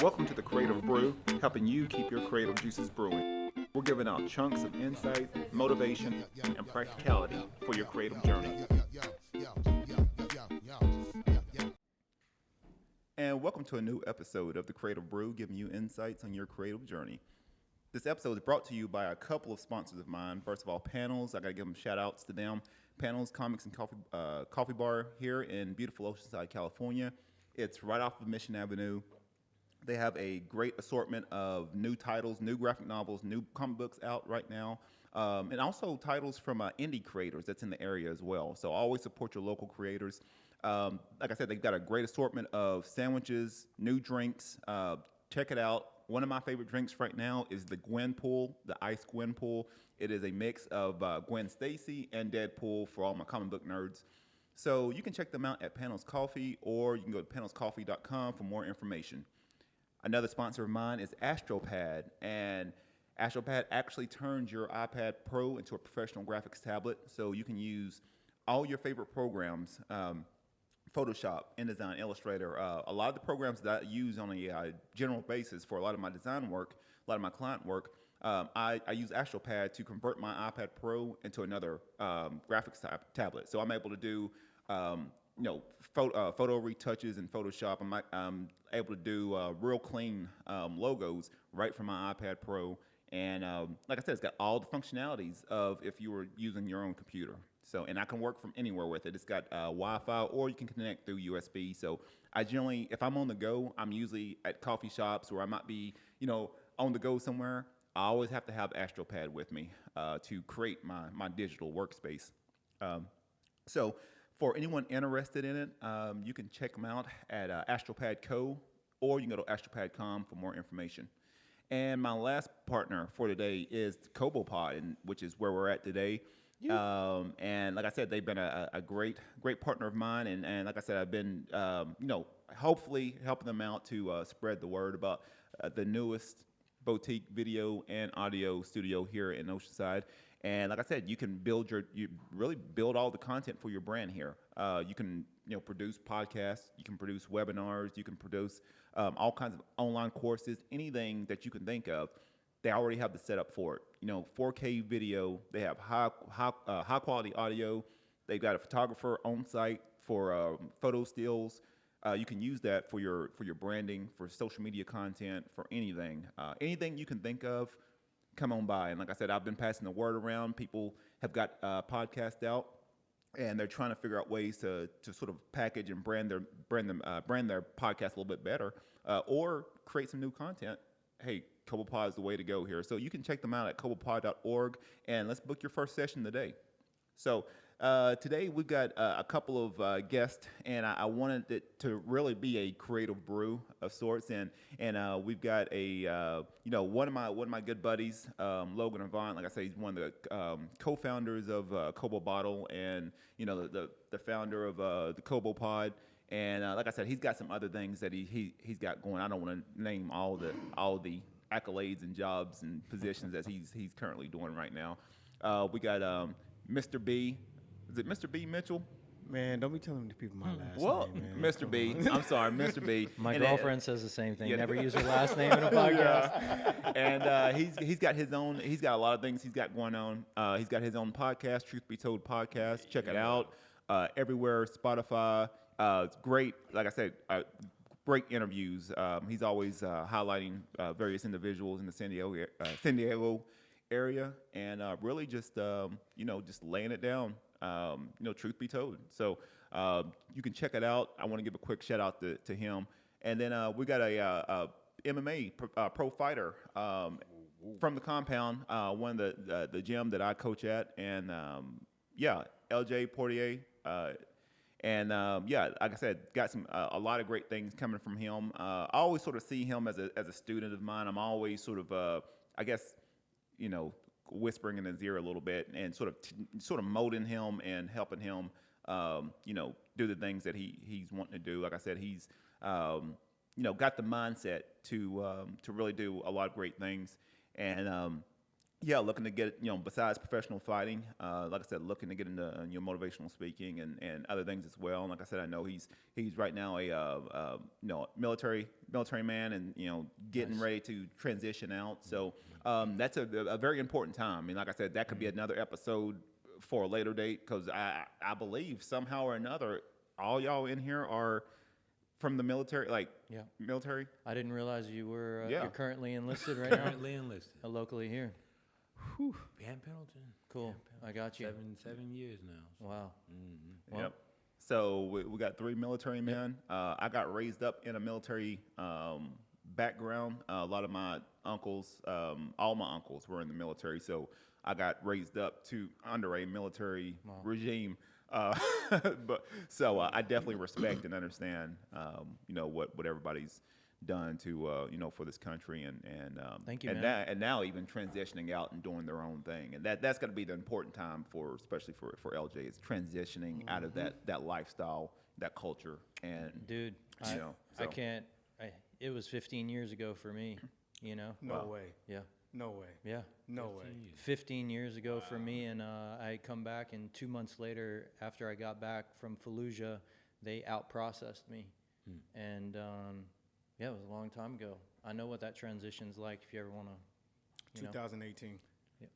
Welcome to the Creative Brew, helping you keep your creative juices brewing. We're giving out chunks of insight, motivation, and practicality for your creative journey. And welcome to a new episode of the Creative Brew, giving you insights on your creative journey. This episode is brought to you by a couple of sponsors of mine. First of all, Panels. I got to give them shout outs to them. Panels, Comics and Coffee Bar here in beautiful Oceanside, California. It's right off of Mission Avenue. They have a great assortment of new titles, new graphic novels, new comic books out right now, and also titles from indie creators that's in the area as well. So always support your local creators. Like I said, they've got a great assortment of sandwiches, new drinks. Check it out. One of my favorite drinks right now is the Gwen Pool, the Ice Gwen Pool. It is a mix of Gwen Stacy and Deadpool for all my comic book nerds. So you can check them out at Panels Coffee, or you can go to panelscoffee.com for more information. Another sponsor of mine is AstroPad, and AstroPad actually turns your iPad Pro into a professional graphics tablet, so you can use all your favorite programs, Photoshop, InDesign, Illustrator, a lot of the programs that I use on a general basis for a lot of my design work, a lot of my client work. I use AstroPad to convert my iPad Pro into another graphics tablet, so I'm able to do photo retouches in Photoshop. I'm able to do real clean logos right from my iPad Pro. And like I said, it's got all the functionalities of if you were using your own computer. So, and I can work from anywhere with it. It's got Wi-Fi, or you can connect through USB. So I generally, if I'm on the go, I'm usually at coffee shops, or I might be, on the go somewhere. I always have to have AstroPad with me to create my digital workspace. So for anyone interested in it, you can check them out at AstroPad Co., or you can go to astropad.com for more information. And my last partner for today is Cobo Pod, which is where we're at today. Yeah. And like I said, they've been a great partner of mine. And like I said, I've been, hopefully helping them out to spread the word about the newest boutique video and audio studio here in Oceanside. And like I said, you can really build all the content for your brand here. You can, produce podcasts, you can produce webinars, you can produce all kinds of online courses, anything that you can think of. They already have the setup for it. 4K video. They have high quality audio. They've got a photographer on site for photo stills. You can use that for your branding, for social media content, for anything. Anything you can think of, come on by. And like I said, I've been passing the word around. People have got podcasts out, and they're trying to figure out ways to sort of package and brand their podcast a little bit better, or create some new content. Hey, CoboPod is the way to go here. So you can check them out at cobopod.org, and let's book your first session today. So today we've got a couple of guests, and I wanted it to really be a creative brew of sorts. And we've got one of my good buddies, Logan Avant. Like I say, he's one of the co-founders of CoboBottle, and the founder of the Cobo Pod. And like I said, he's got some other things that he's got going. I don't want to name all the accolades and jobs and positions that he's currently doing right now. We got Mr. B. Is it Mr. B Mitchell? Man, don't be telling the people my last name, man. Mr. B. I'm sorry, Mr. B. My girlfriend says the same thing. Never use her last name in a podcast. Yeah. And he's got his own. He's got a lot of things he's got going on. He's got his own podcast, Truth Be Told podcast. Check it out. Everywhere, Spotify. It's great. Like I said, great interviews. He's always highlighting various individuals in the San Diego area, and really just laying it down. Truth be told. So you can check it out. I want to give a quick shout out to him. And then we got a MMA pro fighter from the Compound, one of the gym that I coach at, and ELJ Portee. And like I said, got some a lot of great things coming from him. I always sort of see him as a student of mine. I'm always sort of whispering in his ear a little bit, and sort of molding him and helping him, do the things that he's wanting to do. Like I said, he's got the mindset to really do a lot of great things. And Yeah, looking to get, besides professional fighting, like I said, looking to get into motivational speaking and other things as well. And like I said, I know he's right now a military man, and getting ready to transition out. So that's a very important time. I mean, like I said, that could be another episode for a later date, because I believe somehow or another all y'all in here are from the military, military. I didn't realize you were Yeah. you're currently enlisted right now. Currently enlisted. Locally here. Whew. Van Pendleton. Cool. I got you. 7 years now. Wow. Mm-hmm. Well, Yep. So we got 3 military men. I got raised up in a military background. A lot of my uncles, all my uncles were in the military. So I got raised up under a military regime. But so I definitely respect and understand, what everybody's done to for this country, and Thank you, and man. and now even transitioning out and doing their own thing, and that's going to be the important time especially for LJ, is transitioning out of that lifestyle, that culture, and dude, I can't. It was 15 years ago for me. No way. Yeah. No way. Yeah. No way. 15 years ago for me, and I come back, and 2 months later, after I got back from Fallujah, they out-processed me, and yeah, it was a long time ago. I know what that transition's like. If you ever want to, 2018.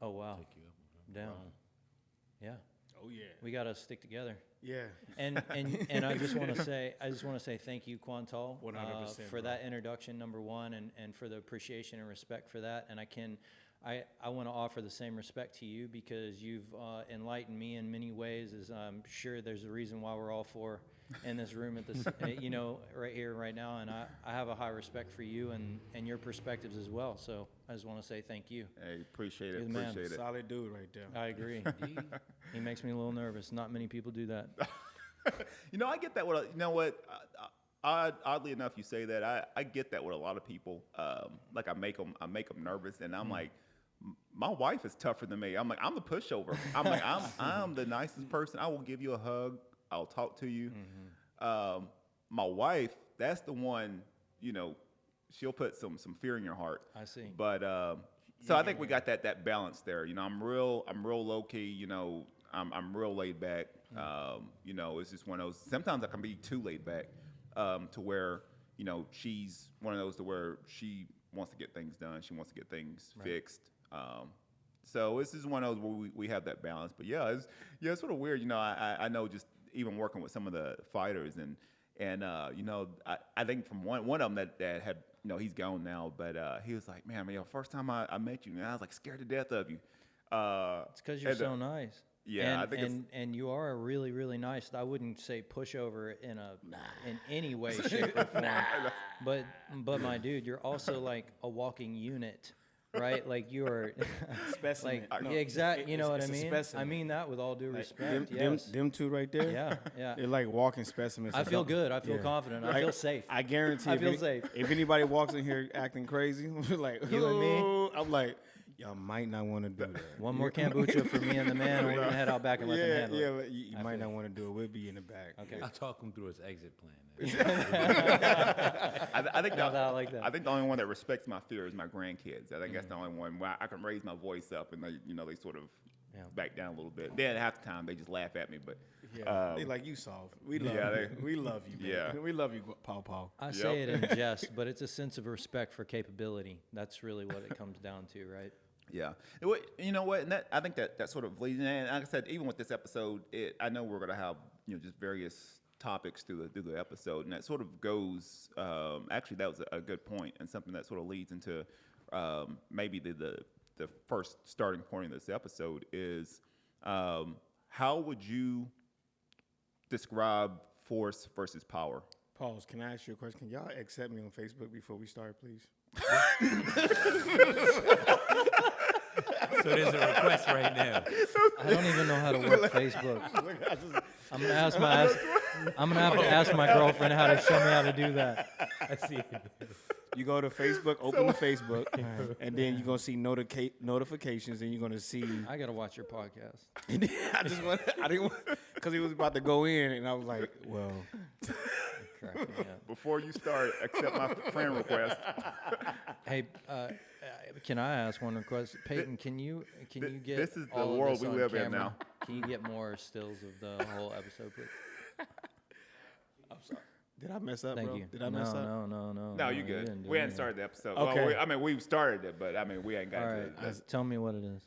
Oh wow. Take you up. Down. Wow. Yeah. Oh yeah. We gotta stick together. Yeah. And I just want to say thank you, Quantal, 100%, for bro. that introduction, number one, and for the appreciation and respect for that. And I want to offer the same respect to you, because you've enlightened me in many ways. As I'm sure there's a reason why we're all four in this room at this, right here, right now. And I have a high respect for you and your perspectives as well. So I just want to say thank you. hey, appreciate it. You're the man. Appreciate it. Solid dude right there. I agree. He makes me a little nervous. Not many people do that. I get that with oddly enough, you say that. I get that with a lot of people. Like I make them nervous, and I'm like, my wife is tougher than me. I'm like, I'm the pushover. I'm like, I'm the nicest person. I will give you a hug. I'll talk to you. My wife, that's the one. She'll put some fear in your heart. I see. But so I think we got that balance there. I'm real low key. I'm real laid back. It's just one of those. Sometimes I can be too laid back, to where she's one of those to where she wants to get things done. She wants to get things fixed. So this is one of those where we have that balance. But it's sort of weird. I know, just even working with some of the fighters, and I think from one of them that had, he's gone now, but he was like, man, first time I met you, man, I was like scared to death of you. It's because you're so nice. Yeah, and, I think and you are a really, really nice. I wouldn't say pushover in any way, shape, or form. But my dude, you're also like a walking unit, right? Like you are Specimen. yeah, exactly. You know what I mean? Specimen. I mean that with all due respect. Them two right there. Yeah. They're like walking specimens. I feel good. I feel confident. I feel safe. I guarantee. I feel safe. If anybody walks in here acting crazy, like You and me? "Ooh," I'm like, y'all might not want to do that. One more kombucha for me and the man, and we're gonna head out back and let them handle it. You might not want to do it. We'll be in the back. Okay. I'll talk him through his exit plan. I think I like that. I think the only one that respects my fear is my grandkids. I think that's the only one where I can raise my voice up, and they sort of back down a little bit. Then half the time they just laugh at me, but they like, you soft. We love you. We love you. Man. Yeah. We love you, Paw Paw. I say it in jest, but it's a sense of respect for capability. That's really what it comes down to, right? Yeah, you know what, and I think that sort of leads. And like I said, even with this episode, I know we're gonna have just various topics through the episode, and that sort of goes. Actually, that was a good point, and something that sort of leads into maybe the first starting point of this episode is how would you describe force versus power? Pause. Can I ask you a question? Can y'all accept me on Facebook before we start, please? So there's a request right now. I don't even know how to work Facebook. I'm gonna have to ask my girlfriend how to show me how to do that. I see. You go to Facebook, open the Facebook, and then you're gonna see notifications, and you're gonna see. I gotta watch your podcast. I didn't want, because he was about to go in, and I was like, well. Crack me up. Before you start, accept my friend request. Hey, can I ask one request? Peyton, can you get this is the all of world this we on live in camera? now. Can you get more stills of the whole episode, please? I'm sorry. Did I mess up, Thank bro? you. Did I mess up? No, you you good. didn't do We hadn't anything. started the episode. Okay. Well, we've started it, but I mean, we ain't got All to right, it. tell me what it is.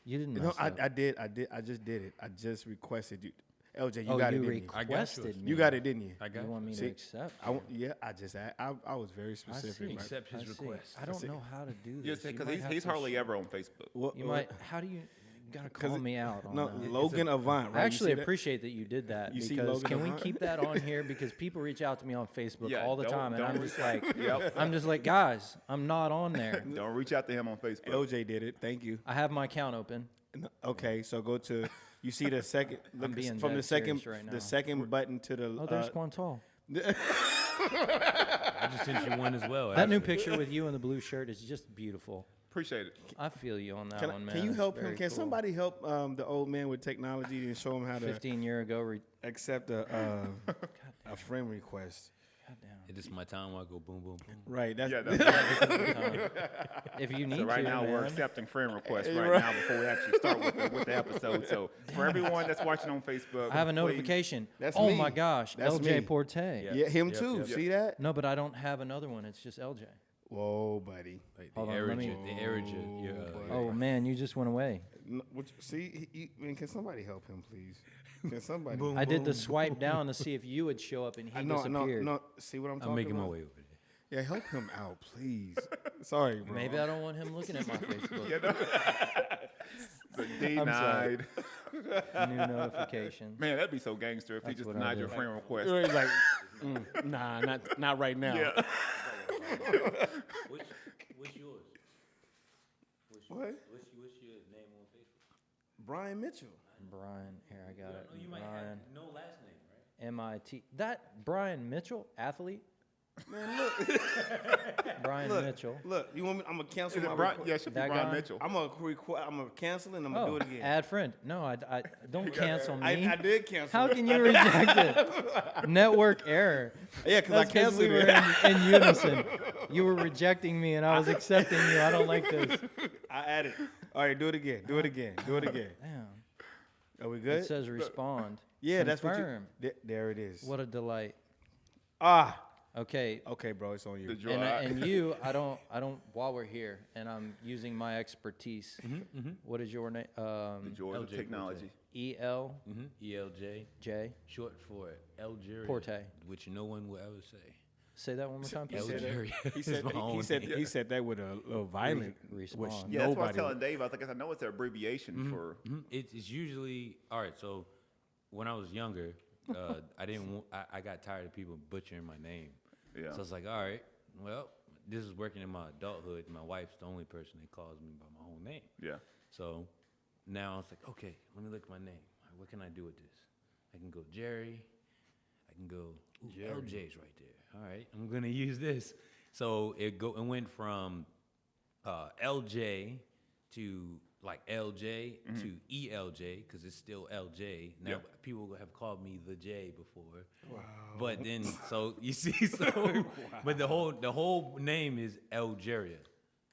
You didn't No, mess up. I did. I just did it. I just requested you. LJ, you oh, got you it, didn't you? I got requested yours. me. You got it, didn't you? I got You want me See, to accept? Yeah, I was very I specific. see. Right? Accept his I see. request. I don't know how to do Yeah, this. You because might have he's to hardly show- ever on Facebook. What, You what- might. How do you? You gotta call me out on No, that. Logan Avant. Right? I actually You see that? appreciate that you did that You see because Logan can we Avant? keep that on here because people reach out to me on Facebook Yeah, all the don't- time and don't I'm reach just like Yep. I'm just like guys, I'm not on there. Don't reach out to him on Facebook. LJ did it. Thank you. I have my account open. No, okay, so go to. You see the second. Look, being from the dead second. serious right now. The second button to the. Oh, there's Quantal. I just sent you one as well. That new actually. picture with you in the blue shirt is just beautiful. Appreciate it. I feel you on that Can, one, man. can you It's help him? very Can cool. somebody help the old man with technology and show him how to 15 year ago? accept a friend request? Goddamn. It is my time where I go boom, boom, boom. Right. That's Yeah, that's If you need So right to, now man. we're accepting friend requests Hey, right right. now before we actually start with the episode. So for everyone that's watching on Facebook, I have a please- notification. That's oh me. my gosh, That's LJ me. Portee. yeah, him Yep, too. yep. See that? No, but I don't have another one. It's just LJ. Whoa, buddy. Like Hold on, let me- the aerator. Oh man, you just went away. See, man, can somebody help him, please? Can somebody? I did the swipe down to see if you would show up, and he No, disappeared. no. See what I'm talking I'm making about? my way over there. Yeah, help him out, please. Sorry, bro. Maybe I don't want him looking at my Facebook. Denied. New notification. Man, that'd be so gangster if he That's just what I denied your do. friend request. He's like, nah, not right now. Yeah. What's yours? What? What's your name on Facebook? Brian Mitchell. Brian, here I got it. You might Brian, have no last name, right? M-I-T. That Brian Mitchell, athlete. Man, look, Brian Mitchell. look. You want me? I'm gonna cancel Is my it Brian? request. Yeah, it should be That Brian guy? Mitchell. I'm gonna cancel and I'm gonna do it again. Add friend. No, I don't cancel me. I did cancel. How it. can you reject it? Network error. Yeah, because I That's 'cause we canceled were it. in unison. You were rejecting me, and I was accepting you. I don't like this. I added. All right, do it again. Do it again. Do it again. Damn. Are we It good? says respond. Yeah, that's what you. Confirm. There it is. What a delight. Ah. Okay. Okay, bro, it's on you. The draw. And you, I don't. While we're here, and I'm using my expertise. What is your name? the joys of LJ technology. ELJ ELJ, short for Algeria. Portee. Which no one will ever say. Say that one more time, He please. said Algeria. He is said my own name. he said that with a little violent Respond. which Yeah, that's what I was nobody. telling Dave. I was like, I know it's an abbreviation for. It's usually all right. So when I was younger, I didn't. I got tired of people butchering my name. Yeah. So I was like, all right, well, this is working in my adulthood. My wife's the only person that calls me by my own name. Yeah. So now it's like, okay, let me look at my name. All right, what can I do with this? I can go Jerry. I can go LJ's right there. All right, I'm gonna use this. So it went from LJ to like LJ to ELJ because it's still LJ. Now Yep. people have called me the J before. Wow. But then so you see so but the whole name is Algeria.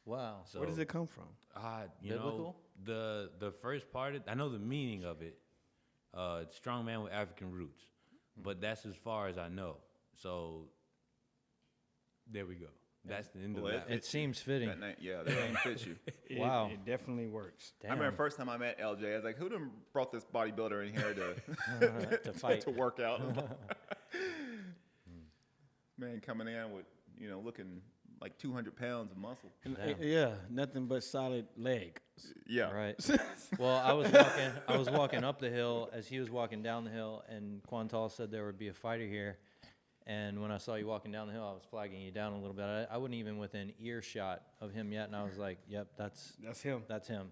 Wow. So Where does it come from? you know Biblical? the first part I know the meaning of it. Strong man with African roots. But that's as far as I know. So there we go. That's the end Well, of that. It seems fitting. That name, yeah, that name fits you. Wow. It definitely works. I remember Damn. the first time I met LJ, I was like, who done brought this bodybuilder in here to To fight. to work out? Man coming in with, looking like 200 pounds of muscle. Damn. Yeah, nothing but solid leg. Yeah. Right. Well, I was walking up the hill as he was walking down the hill, and Quantal said there would be a fighter here. And when I saw you walking down the hill, I was flagging you down a little bit. I wasn't even within earshot of him yet, and I was like, "Yep, that's him. that's him."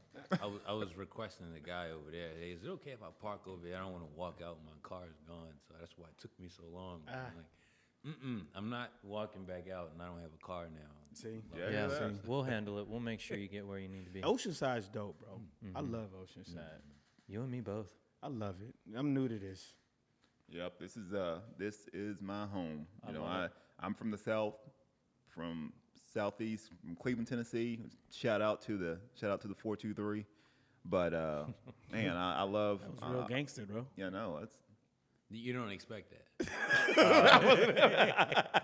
I was requesting the guy over there. Hey, is it okay if I park over there? I don't want to walk out when my car is gone. So that's why it took me so long. I'm like, I'm not walking back out, and I don't have a car now. See? Yeah, Yeah, yeah. we'll handle it. We'll make sure you get where you need to be. Oceanside's dope, bro. I love Oceanside. You and me both. I love it. I'm new to this. Yep. This is my home. love I'm from the South, from southeast from Cleveland, Tennessee. Shout out to the 423. But man, I love. That was real gangster, bro. Yeah, no, it's. You don't expect that.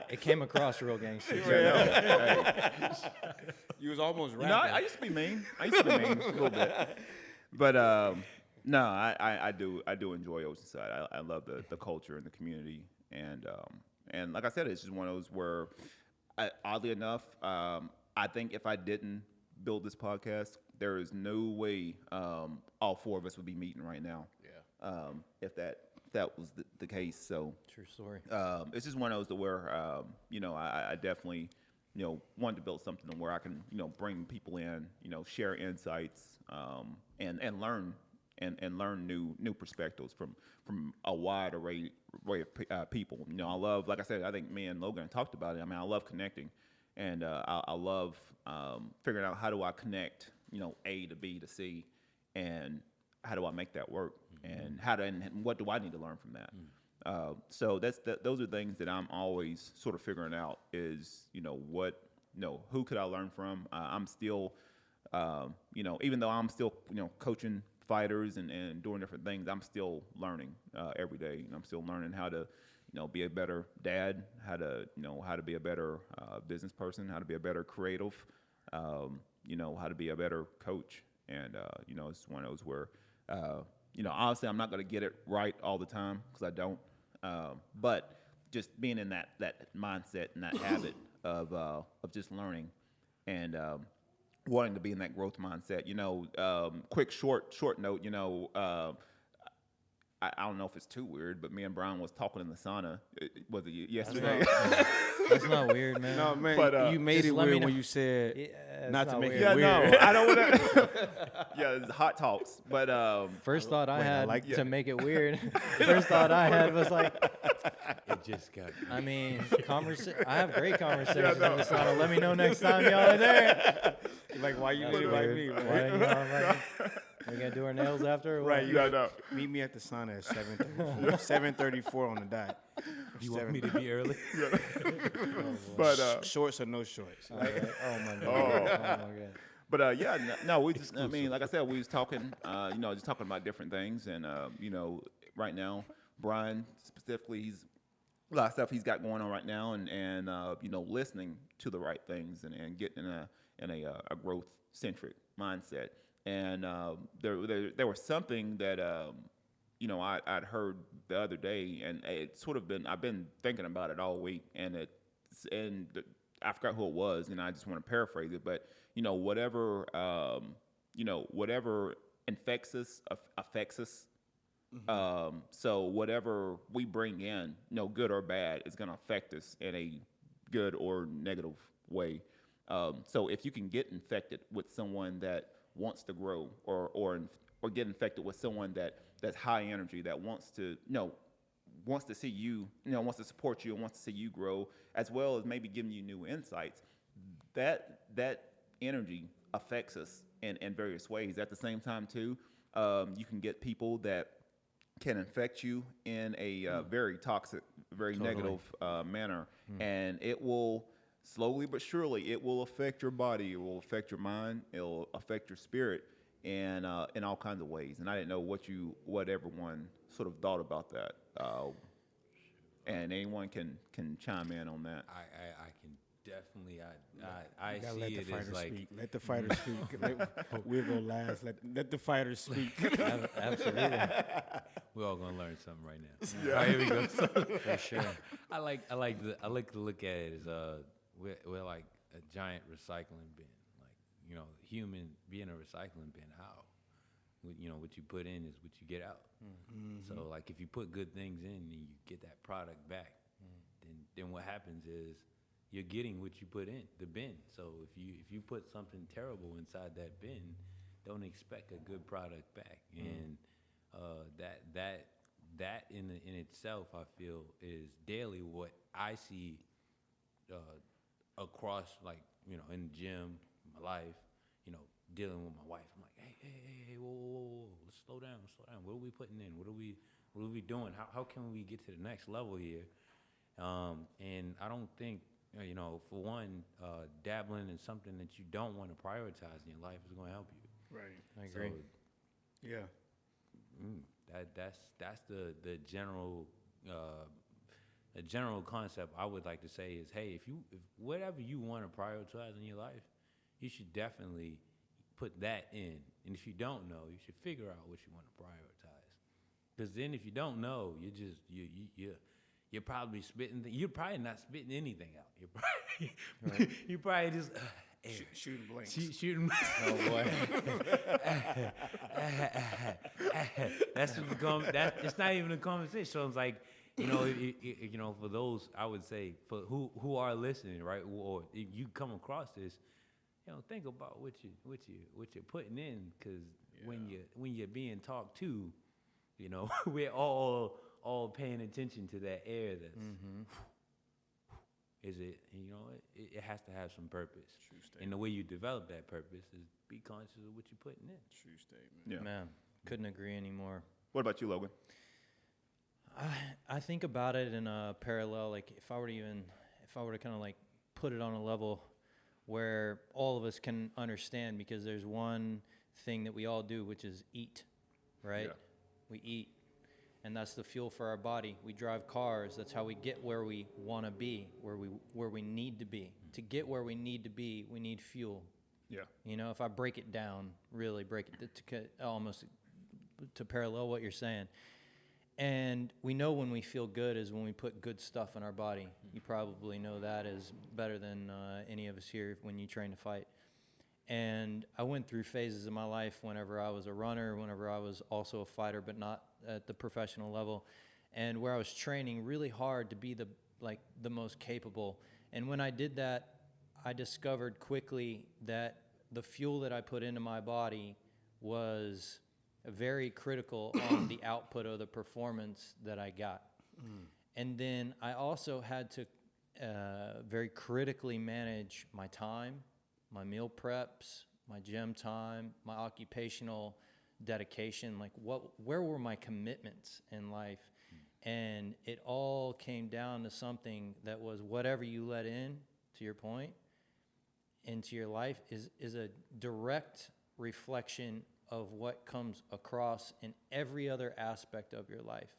It came across real gangster. You was almost rapping. No, I used to be mean. A little bit. But no, I do enjoy Oceanside. I love the culture and the community, and like I said, it's just one of those where, oddly enough, I think if I didn't build this podcast, there is no way all four of us would be meeting right now. Yeah. If that was the case. So True story. it's just one of those to where I definitely wanted to build something where I can bring people in, share insights, and learn and learn new perspectives from a wide array of people. I love, like I said, I think me and Logan talked about it. I mean, I love connecting, and I love figuring out how do I connect A to B to C, and how do I make that work, and and what do I need to learn from that. So those are things that I'm always sort of figuring out is who could I learn from. I'm still even though I'm still coaching fighters and doing different things, I'm still learning every day. I'm still learning how to be a better dad, how to be a better business person, how to be a better creative, how to be a better coach. And it's one of those where honestly, I'm not going to get it right all the time because I don't. But just being in that mindset and that habit of just learning and wanting to be in that growth mindset. Quick short note. I don't know if it's too weird, but me and Brian was talking in the sauna. Was it yesterday? That's not weird, man. No, man. But, you made just it let me weird know. when you said Yeah, not it's to not make weird. it Yeah, weird. no, I don't want to. Yeah, it's hot talks. But First thought I Wait, I had like to that. make it weird. First thought I had was like, It just got. I mean, I have great conversations in the sauna. Let me know next time y'all are there. Like, why you That's didn't invite weird. me? Why Man? didn't y'all invite me? We gonna do our nails after? Or what? Right, you yeah, no. meet me at the sauna at 7:34. 7:34 on the dot. You want me to be early? But Shorts or no shorts? Oh my god. Oh my god. But yeah, no, we just. I mean, like I said, we was talking. Just talking about different things, and right now, Brian specifically, he's a lot of stuff he's got going on right now, and listening to the right things and getting in a growth centric mindset. And there was something that I'd heard the other day, and it's sort of been I've been thinking about it all week, and I forgot who it was, and I just want to paraphrase it, but whatever infects us affects us. So whatever we bring in, good or bad, is going to affect us in a good or negative way. So if you can get infected with someone that wants to grow, or get infected with someone that's high energy, that wants to see you, wants to support you and wants to see you grow, as well as maybe giving you new insights, that energy affects us in various ways. At the same time, too, you can get people that can infect you in a very toxic, very negative manner, and it will slowly but surely it will affect your body, it will affect your mind, it will affect your spirit, and in all kinds of ways. And I didn't know what everyone sort of thought about that, and anyone can chime in on that. I can definitely. I You gotta see let the it as fighter like. speak. Let the fighter speak. We'll go last. Let the fighters speak. Absolutely. We're all gonna learn something right now. All right, here we go. So, For sure. I like to look at it as we're like a giant recycling bin. Like human being a recycling bin. How? What you put in is what you get out. So like if you put good things in and you get that product back, then what happens is you're getting what you put in the bin. So if you put something terrible inside that bin, don't expect a good product back. And that in itself, I feel, is daily what I see across, like, in the gym, my life, dealing with my wife. I'm like, hey, whoa, let's slow down. What are we putting in? What are we doing? How can we get to the next level here? And I don't think you know, for one, dabbling in something that you don't want to prioritize in your life is going to help you. Right. I agree. So, Yeah. that's the general concept I would like to say is, hey, if whatever you want to prioritize in your life, you should definitely put that in. And if you don't know, you should figure out what you want to prioritize. Because then if you don't know, you're probably spitting. You're probably not spitting anything out. You're probably just Shooting blanks. shooting. Oh boy. That's what it's not even a conversation. So it's like, you know, you know, for those, I would say, for who are listening, right, or if you come across this, you know, think about what you're putting in, because when you're being talked to, you know, we're all paying attention to that air that's. Is it, you know, it has to have some purpose. True statement. And the way you develop that purpose is be conscious of what you're putting in. True statement. Yeah. Man, couldn't agree anymore. What about you, Logan? I think about it in a parallel, like if I were to kind of like put it on a level where all of us can understand, because there's one thing that we all do, which is eat, right? Yeah. We eat, and that's the fuel for our body. We drive cars. That's how we get where we want to be, where we need to be. To get where we need to be, we need fuel. Yeah. You know, if I break it down, really break it to almost to parallel what you're saying. And we know when we feel good is when we put good stuff in our body. You probably know that is better than any of us here when you train to fight. And I went through phases of my life whenever I was a runner, whenever I was also a fighter, but not at the professional level, and where I was training really hard to be the most capable. And when I did that, I discovered quickly that the fuel that I put into my body was very critical on the output of the performance that I got. And then I also had to very critically manage my time, my meal preps, my gym time, my occupational dedication, like where were my commitments in life? And it all came down to something that was whatever you let in, to your point, into your life is a direct reflection of what comes across in every other aspect of your life.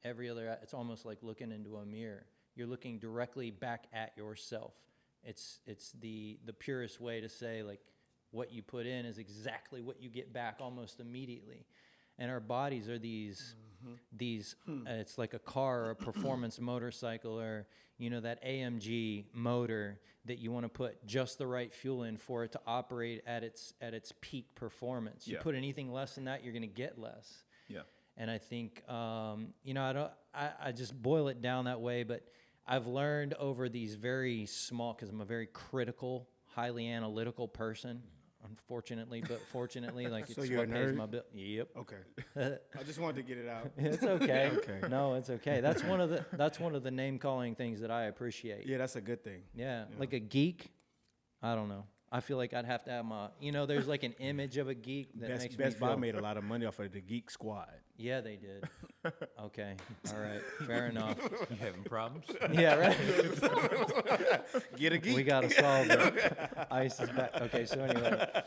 It's almost like looking into a mirror. You're looking directly back at yourself. It's the purest way to say, like, what you put in is exactly what you get back almost immediately. And our bodies are these it's like a car or a performance motorcycle, or, you know, that AMG motor that you want to put just the right fuel in for it to operate at its peak performance. You put anything less than that, you're going to get less. Yeah. And I think, you know, I just boil it down that way, but I've learned over these very small, because I'm a very critical, highly analytical person, unfortunately, but fortunately, like, So it's you're what a pays nerd? my bill. Yep. Okay. I just wanted to get it out. It's okay. Okay. No, it's okay. That's one of the name calling things that I appreciate. Yeah, that's a good thing. Yeah. Like a geek, I don't know. I feel like I'd have to have there's like an image of a geek that makes me Best Buy feel. made a lot of money off of the Geek Squad. Yeah, they did. Okay. All right. Fair enough. You having problems? Yeah, right. Get a geek. We got to solve it. Ice is back. Okay, so anyway.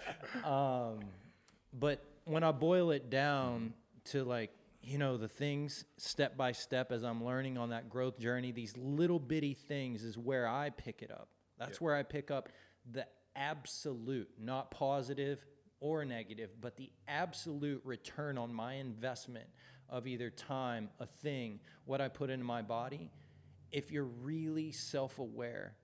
But when I boil it down to, like, you know, the things step by step as I'm learning on that growth journey, these little bitty things is where I pick it up. That's where I pick up the absolute, not positive or negative, but the absolute return on my investment of either time, a thing, what I put into my body. If you're really self-aware,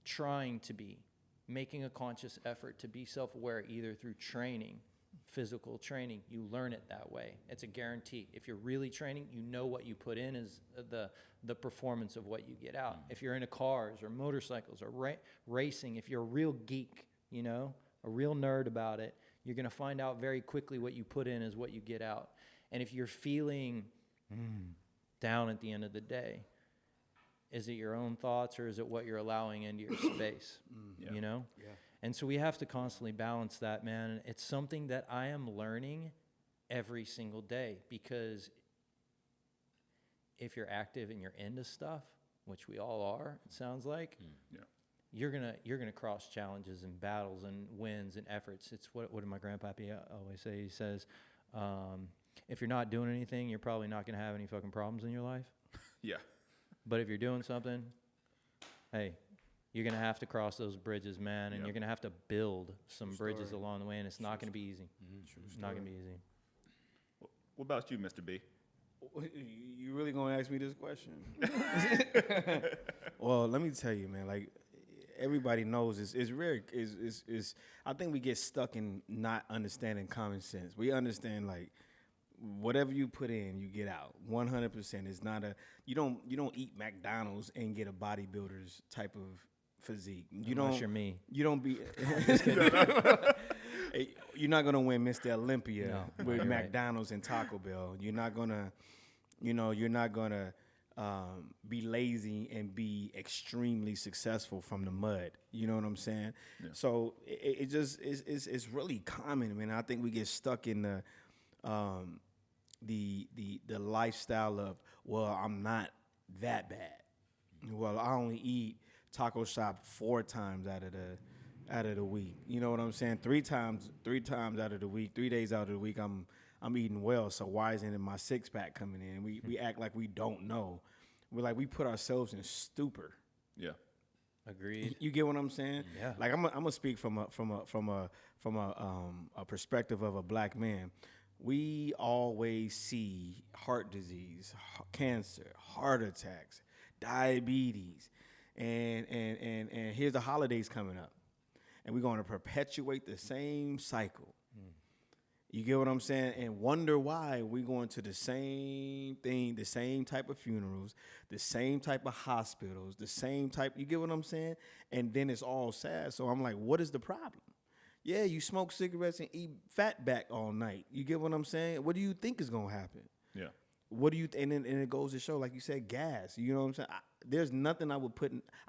trying to be, making a conscious effort to be self-aware, either through training, physical training, you learn it that way. It's a guarantee. If you're really training, you know what you put in is the performance of what you get out. If you're into cars or motorcycles or racing, if you're a real geek, you know, a real nerd about it, you're going to find out very quickly what you put in is what you get out. And if you're feeling down at the end of the day, is it your own thoughts or is it what you're allowing into your space? You know? Yeah. And so we have to constantly balance that, man. It's something that I am learning every single day, because if you're active and you're into stuff, which we all are, it sounds like, Yeah. you're gonna cross challenges and battles and wins and efforts. It's what did my grandpappy always say? He says, if you're not doing anything, you're probably not gonna have any fucking problems in your life. Yeah. But if you're doing something, hey, you're gonna have to cross those bridges, man, and Yep. you're gonna have to build some True bridges story. along the way, and it's not gonna be easy. It's not gonna be easy. What about you, Mr. B? You really gonna ask me this question? Well, let me tell you, man. Like everybody knows, it's rare. Is I think we get stuck in not understanding common sense. We understand like whatever you put in, you get out. 100%. It's not a you don't eat McDonald's and get a bodybuilder's type of physique. Unless you're me. You don't be. You're not gonna win Mr. Olympia No, with you're right. McDonald's and Taco Bell. You're not gonna, you're not gonna be lazy and be extremely successful from the mud. You know what I'm saying? Yeah. So it just it's really common, man. I think we get stuck in the lifestyle of, well, I'm not that bad. Well, I only eat taco shop 4 times out of the week. You know what I'm saying? 3 times out of the week, 3 days out of the week, I'm eating well. So why isn't my 6-pack coming in? We act like we don't know. We put ourselves in stupor. Yeah. Agreed. You get what I'm saying? Yeah. Like I'm gonna speak from a perspective of a black man. We always see heart disease, cancer, heart attacks, diabetes, and here's the holidays coming up, and we're going to perpetuate the same cycle. You get what I'm saying? And wonder why we're going to the same thing, the same type of funerals, the same type of hospitals, the same type. You get what I'm saying? And then it's all sad. So I'm like, what is the problem? Yeah, you smoke cigarettes and eat fat back all night. You get what I'm saying? What do you think is going to happen? Yeah. What do you and it goes to show, like you said, gas. You know what I'm saying? There's nothing I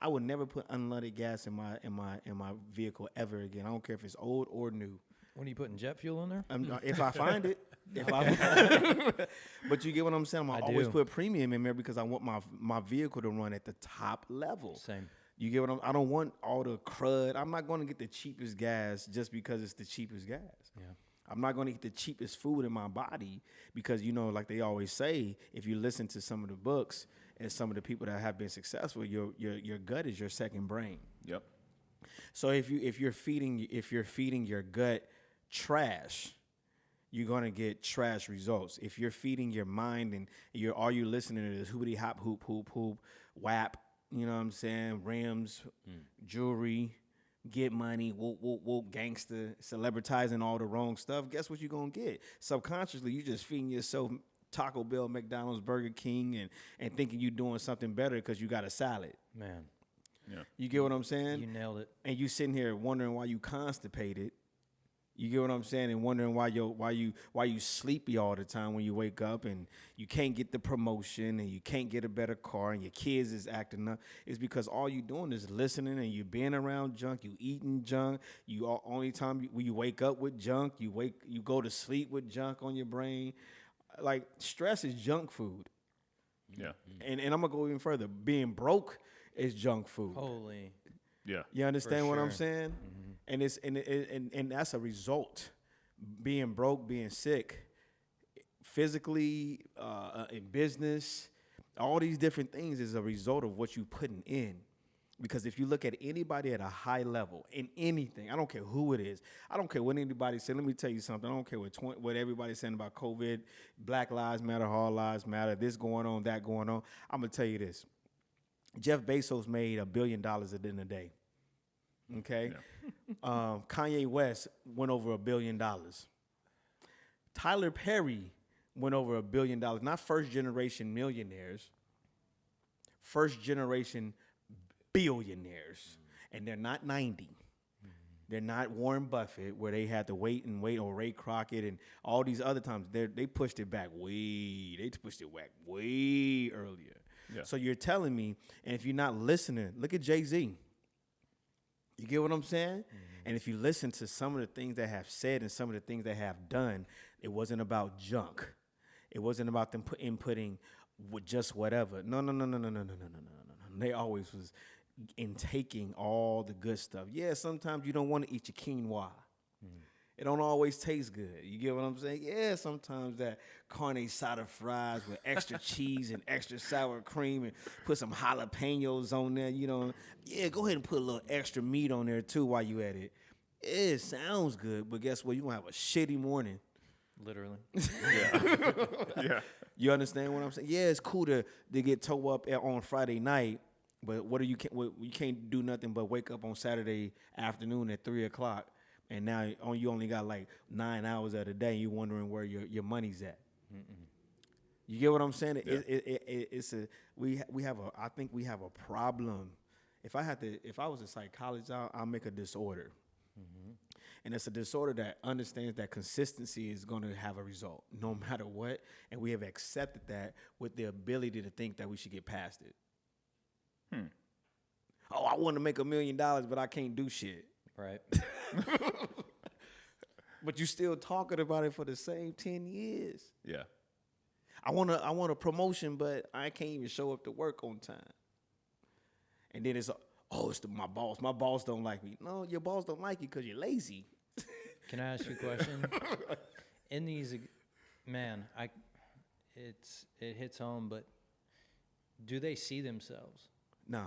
would never put unleaded gas in my vehicle ever again. I don't care if it's old or new. What are you putting jet fuel in there? If I find it, but you get what I'm saying. I always do. put premium in there because I want my vehicle to run at the top level. Same. You get what I don't want all the crud. I'm not going to get the cheapest gas just because it's the cheapest gas. Yeah. I'm not going to get the cheapest food in my body because, like they always say, if you listen to some of the books and some of the people that have been successful, your gut is your second brain. Yep. So if you're feeding your gut trash, you're gonna get trash results. If you're feeding your mind and all you listening to this hoopity hop hoop hoop hoop whap, you know what I'm saying, rims, jewelry, get money, whoop whoop whoop, gangster, celebritizing all the wrong stuff, guess what you're gonna get? Subconsciously, you just feeding yourself Taco Bell, McDonald's, Burger King, and thinking you're doing something better because you got a salad. Man, Yeah. You get what I'm saying? you nailed it. And you sitting here wondering why you constipated. You get what I'm saying? And wondering why you sleepy all the time when you wake up and you can't get the promotion and you can't get a better car and your kids is acting up. It's because all you doing is listening and you being around junk, you eating junk. Only time when you wake up with junk, you go to sleep with junk on your brain. Like stress is junk food. Yeah. And I'm gonna go even further. Being broke is junk food. Holy. Yeah. You understand what I'm sure. saying? And it's and that's a result. Being broke, being sick, physically, in business, all these different things is a result of what you putting in. Because if you look at anybody at a high level in anything, I don't care who it is, I don't care what anybody said. Let me tell you something. I don't care what everybody's saying about COVID, Black Lives Matter, all lives matter, this going on, that going on. I'm gonna tell you this. Jeff Bezos made $1 billion at the end of the day. Okay, Kanye West went over $1 billion. Tyler Perry went over $1 billion. Not first generation millionaires, first generation billionaires, and they're not 90. They're not Warren Buffett, where they had to wait, or Ray Crockett, and all these other times. They pushed it back way earlier. Yeah. So you're telling me, and if you're not listening, look at Jay-Z. You get what I'm saying? And if you listen to some of the things they have said and some of the things they have done, it wasn't about junk. It wasn't about them inputting with just whatever. No. They always was intaking all the good stuff. Yeah, sometimes you don't want to eat your quinoa. It don't always taste good. You get what I'm saying? Yeah, sometimes that carne asada fries with extra cheese and extra sour cream and put some jalapenos on there, you know. Yeah, go ahead and put a little extra meat on there too while you at it. It sounds good, but guess what? You're going to have a shitty morning. Literally. Yeah. Yeah. You understand what I'm saying? Yeah, it's cool to get toe up on Friday night, but you can't do nothing but wake up on Saturday afternoon at 3 o'clock. And now you only got like 9 hours of the day. You wondering where your money's at. You get what I'm saying? Yeah. I think we have a problem. If I was a psychologist, I'll make a disorder. And it's a disorder that understands that consistency is going to have a result no matter what. And we have accepted that with the ability to think that we should get past it. Oh, I want to make $1 million, but I can't do shit. Right. But you still talking about it for the same 10 years. Yeah. I want a promotion, but I can't even show up to work on time. And then it's my boss. My boss don't like me. No, your boss don't like you because you're lazy. Can I ask you a question? In these, man, it hits home, but do they see themselves? No.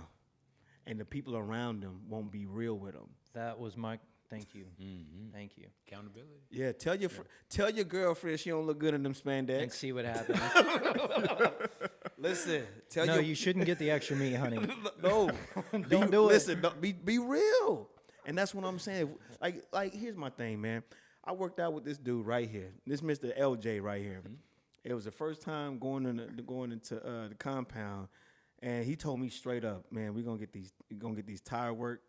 And the people around them won't be real with them. That was my, thank you. Thank you. Accountability. Yeah, tell your girlfriend she don't look good in them spandex. And see what happens. Listen, You shouldn't get the extra meat, honey. No. Don't do it. Listen, be real. And that's what I'm saying. Like here's my thing, man. I worked out with this dude right here. This Mr. LJ right here. It was the first time going into the compound, and he told me straight up, man, we're gonna get these tire work,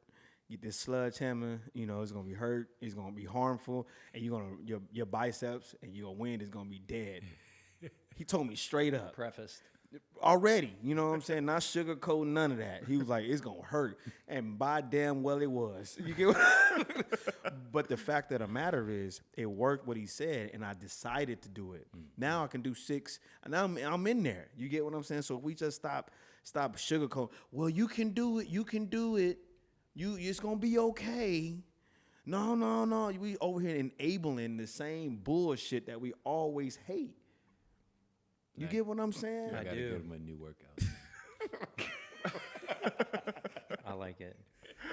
get this sledgehammer, you know, it's gonna be hurt, it's gonna be harmful, and your biceps and your wind is gonna be dead. He told me straight up. Prefaced. Already, you know what I'm saying? Not sugarcoat, none of that. He was like, it's gonna hurt. And by damn well it was. You get what But the fact of the matter is, it worked what he said, and I decided to do it. Now I can do 6, and I'm in there. You get what I'm saying? So if we just stop sugarcoat, well, you can do it, it's gonna be okay. No. We over here enabling the same bullshit that we always hate. You get what I'm saying? I gotta do. go to my new workout. I like it.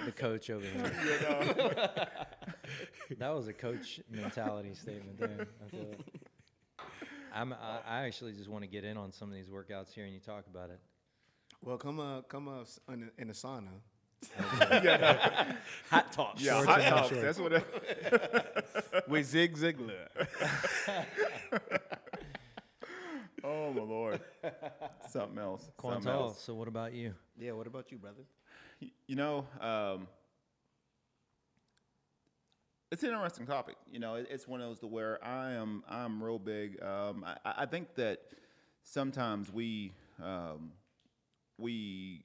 The coach over here. That was a coach mentality statement there. I feel it. I actually just want to get in on some of these workouts here, and you talk about it. Well, come in the sauna. Hot talks. Yeah, Shorts hot and talks. shorts. That's what it With Zig Ziglar. Oh, my Lord. Something else. Something Quantal, else. so what about you? Yeah, what about you, brother? You know, it's an interesting topic. You know, it's one of those to where I'm real big. I think that sometimes we need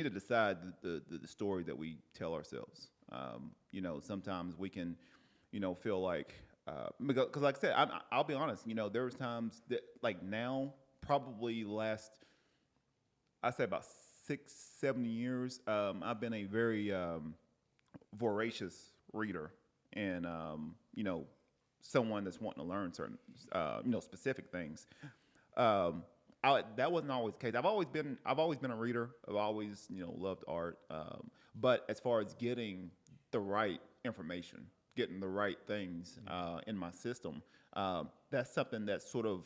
to decide the story that we tell ourselves. You know, sometimes we can, you know, feel like, because like I said, I'll be honest, you know, there was times that, like now, probably I'd say about 6-7 years, I've been a very voracious reader and, you know, someone that's wanting to learn certain, you know, specific things. That wasn't always the case. I've always been a reader. I've always, you know, loved art. But as far as getting the right information, getting the right things in my system, that's something that's sort of,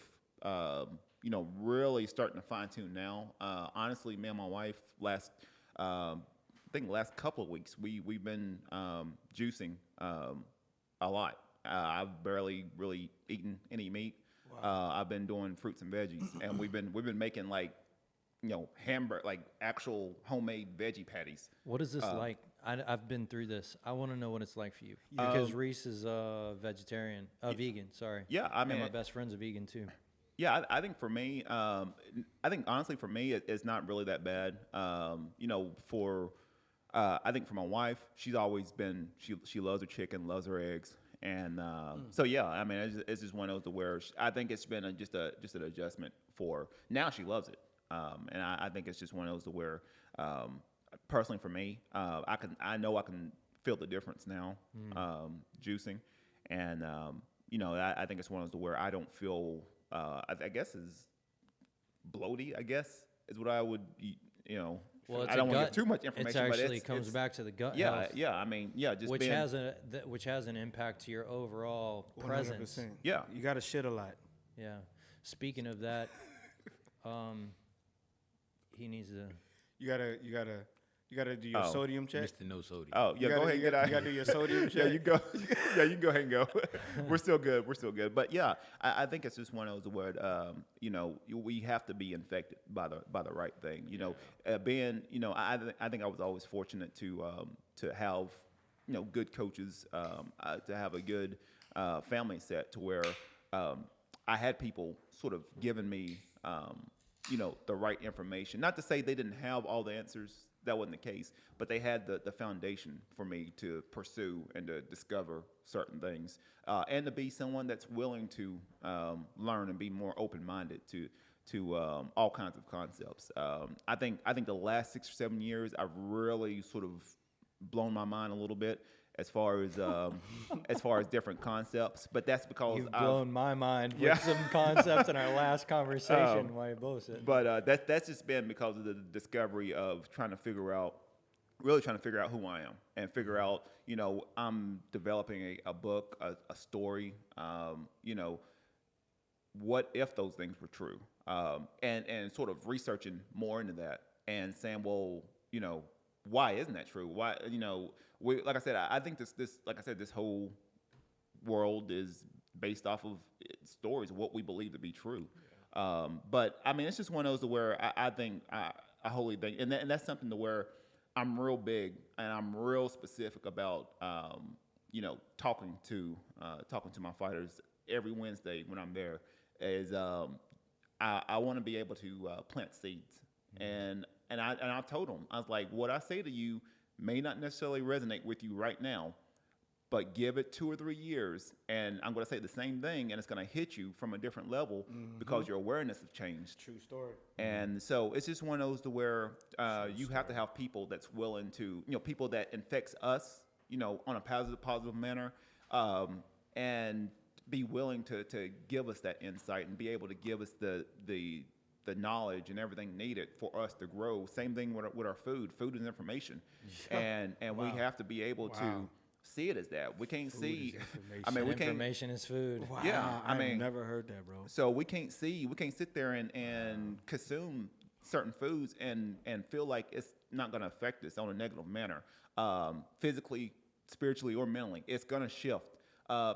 you know, really starting to fine tune now. Honestly, me and my wife I think the last couple of weeks we've been juicing a lot. I've barely really eaten any meat. Wow. I've been doing fruits and veggies, and we've been making like, you know, actual homemade veggie patties. What is this like? I've been through this. I want to know what it's like for you because Reese is vegan. Sorry. Yeah, I mean, and my best friend's a vegan too. Yeah, I think for me, honestly for me, it's not really that bad. You know, I think for my wife, she's always been she loves her chicken, loves her eggs. And so yeah, I mean, it's just one of those to where I think it's been just an adjustment for her. Now she loves it. And I think it's just one of those to where, personally for me, I know I can feel the difference now, juicing, and I think it's one of those to where I don't feel, I guess is bloaty. I guess is what I would, Well, it's I don't want to gut. give too much information. It actually but comes it's, back to the gut yeah, health, yeah. I mean, yeah, just which being, has an impact to your overall presence. 100%. Yeah. You got to shit a lot. Yeah. Speaking of that, he needs to. You gotta do your sodium check. Mr. No Sodium. Oh yeah, go ahead and get out. You gotta do your sodium check. Yeah, you go. Yeah, you can go ahead and go. We're still good. We're still good. But yeah, I think it's just one of those where we have to be infected by the right thing. Being I think I was always fortunate to have good coaches, to have a good family set to where I had people sort of giving me the right information. Not to say they didn't have all the answers. That wasn't the case, but they had the foundation for me to pursue and to discover certain things, and to be someone that's willing to learn and be more open-minded to all kinds of concepts. I think the last 6 or 7 years, I've really sort of blown my mind a little bit as far as different concepts, but that's because You've blown my mind with some concepts in our last conversation. Why you both said. But that's just been because of the discovery of trying to figure out who I am and figure out, I'm developing a book, a story, what if those things were true, and sort of researching more into that and saying, well, why isn't that true? Why, like I said, I think this whole world is based off of stories of what we believe to be true. But I mean, it's just one of those where I think I wholly think, and that's something to where I'm real big and I'm real specific about, talking to my fighters every Wednesday when I'm there. Is I want to be able to plant seeds, and I told them, I was like, what I say to you may not necessarily resonate with you right now, but give it 2 or 3 years, and I'm going to say the same thing, and it's going to hit you from a different level because your awareness has changed. True story. And so it's just one of those to where you have to have people that's willing to, people that infects us, on a positive manner, and be willing to give us that insight and be able to give us the knowledge and everything needed for us to grow. Same thing with our food. Food is information, and we have to be able to see it as that. We can't see. I mean, information is food. Wow. Yeah, I mean, I've never heard that, bro. So we can't sit there and consume certain foods and feel like it's not going to affect us on a negative manner, physically, spiritually, or mentally. It's going to shift.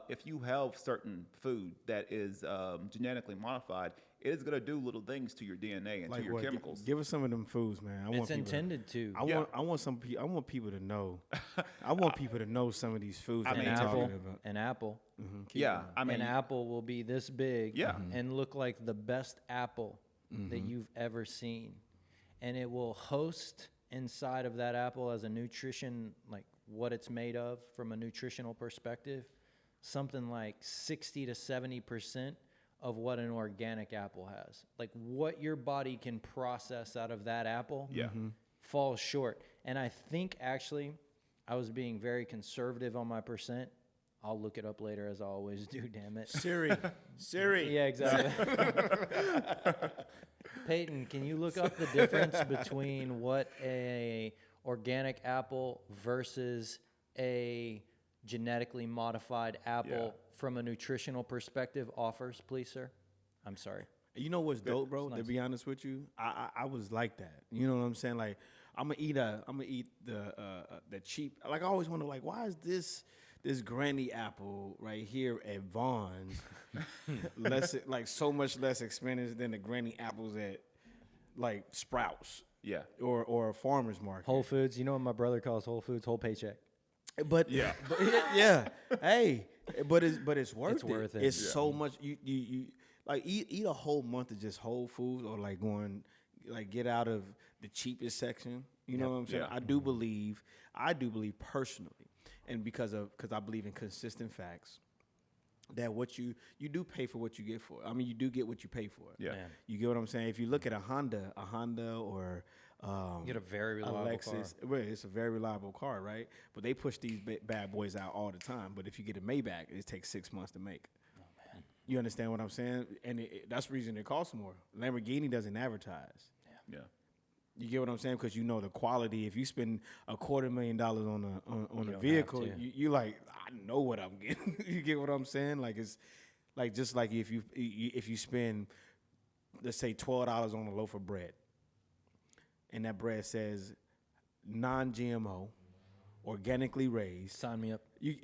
If you have certain food that is genetically modified, it is going to do little things to your DNA and to your chemicals. Give us some of them foods, man. It's intended to. I want people to know. I want people to know some of these foods. An apple. Yeah, I mean, an apple will be this big. Yeah. And look like the best apple that you've ever seen, and it will host inside of that apple as a nutrition, like what it's made of from a nutritional perspective, something like 60 to 70% of what an organic apple has. Like what your body can process out of that apple falls short. And I think actually I was being very conservative on my percent. I'll look it up later as I always do, damn it. Siri. Yeah, exactly. Peyton, can you look up the difference between what a organic apple versus a genetically modified apple from a nutritional perspective offers, please, sir? I'm sorry. You know what's dope, bro? Nice. To be honest with you, I was like that. You know what I'm saying? Like I'm gonna eat the cheap. Like I always wonder, like, why is this granny apple right here at Vaughn's like so much less expensive than the granny apples at like Sprouts? Yeah. Or a farmer's market. Whole Foods. You know what my brother calls Whole Foods? Whole paycheck. But yeah, hey, but it's worth it. It's worth it. It's so much. You like eat a whole month of just Whole Foods, or like get out of the cheapest section. You know what I'm saying? Yeah. I do believe personally, and because I believe in consistent facts, that what you do pay for what you get for. I mean, you do get what you pay for. Yeah. Man. You get what I'm saying? If you look at a Honda or You get a very reliable Lexus, car. right, it's a very reliable car, right? But they push these bad boys out all the time. But if you get a Maybach, it takes 6 months to make. Oh, man. You understand what I'm saying? And that's the reason it costs more. Lamborghini doesn't advertise. Yeah. You get what I'm saying? Because you know the quality. If you spend $250,000 on You a don't vehicle, have to. you like, I know what I'm getting. You get what I'm saying? Like it's like just like if you spend, let's say $12 on a loaf of bread, and that bread says non-GMO, organically raised. Sign me up. You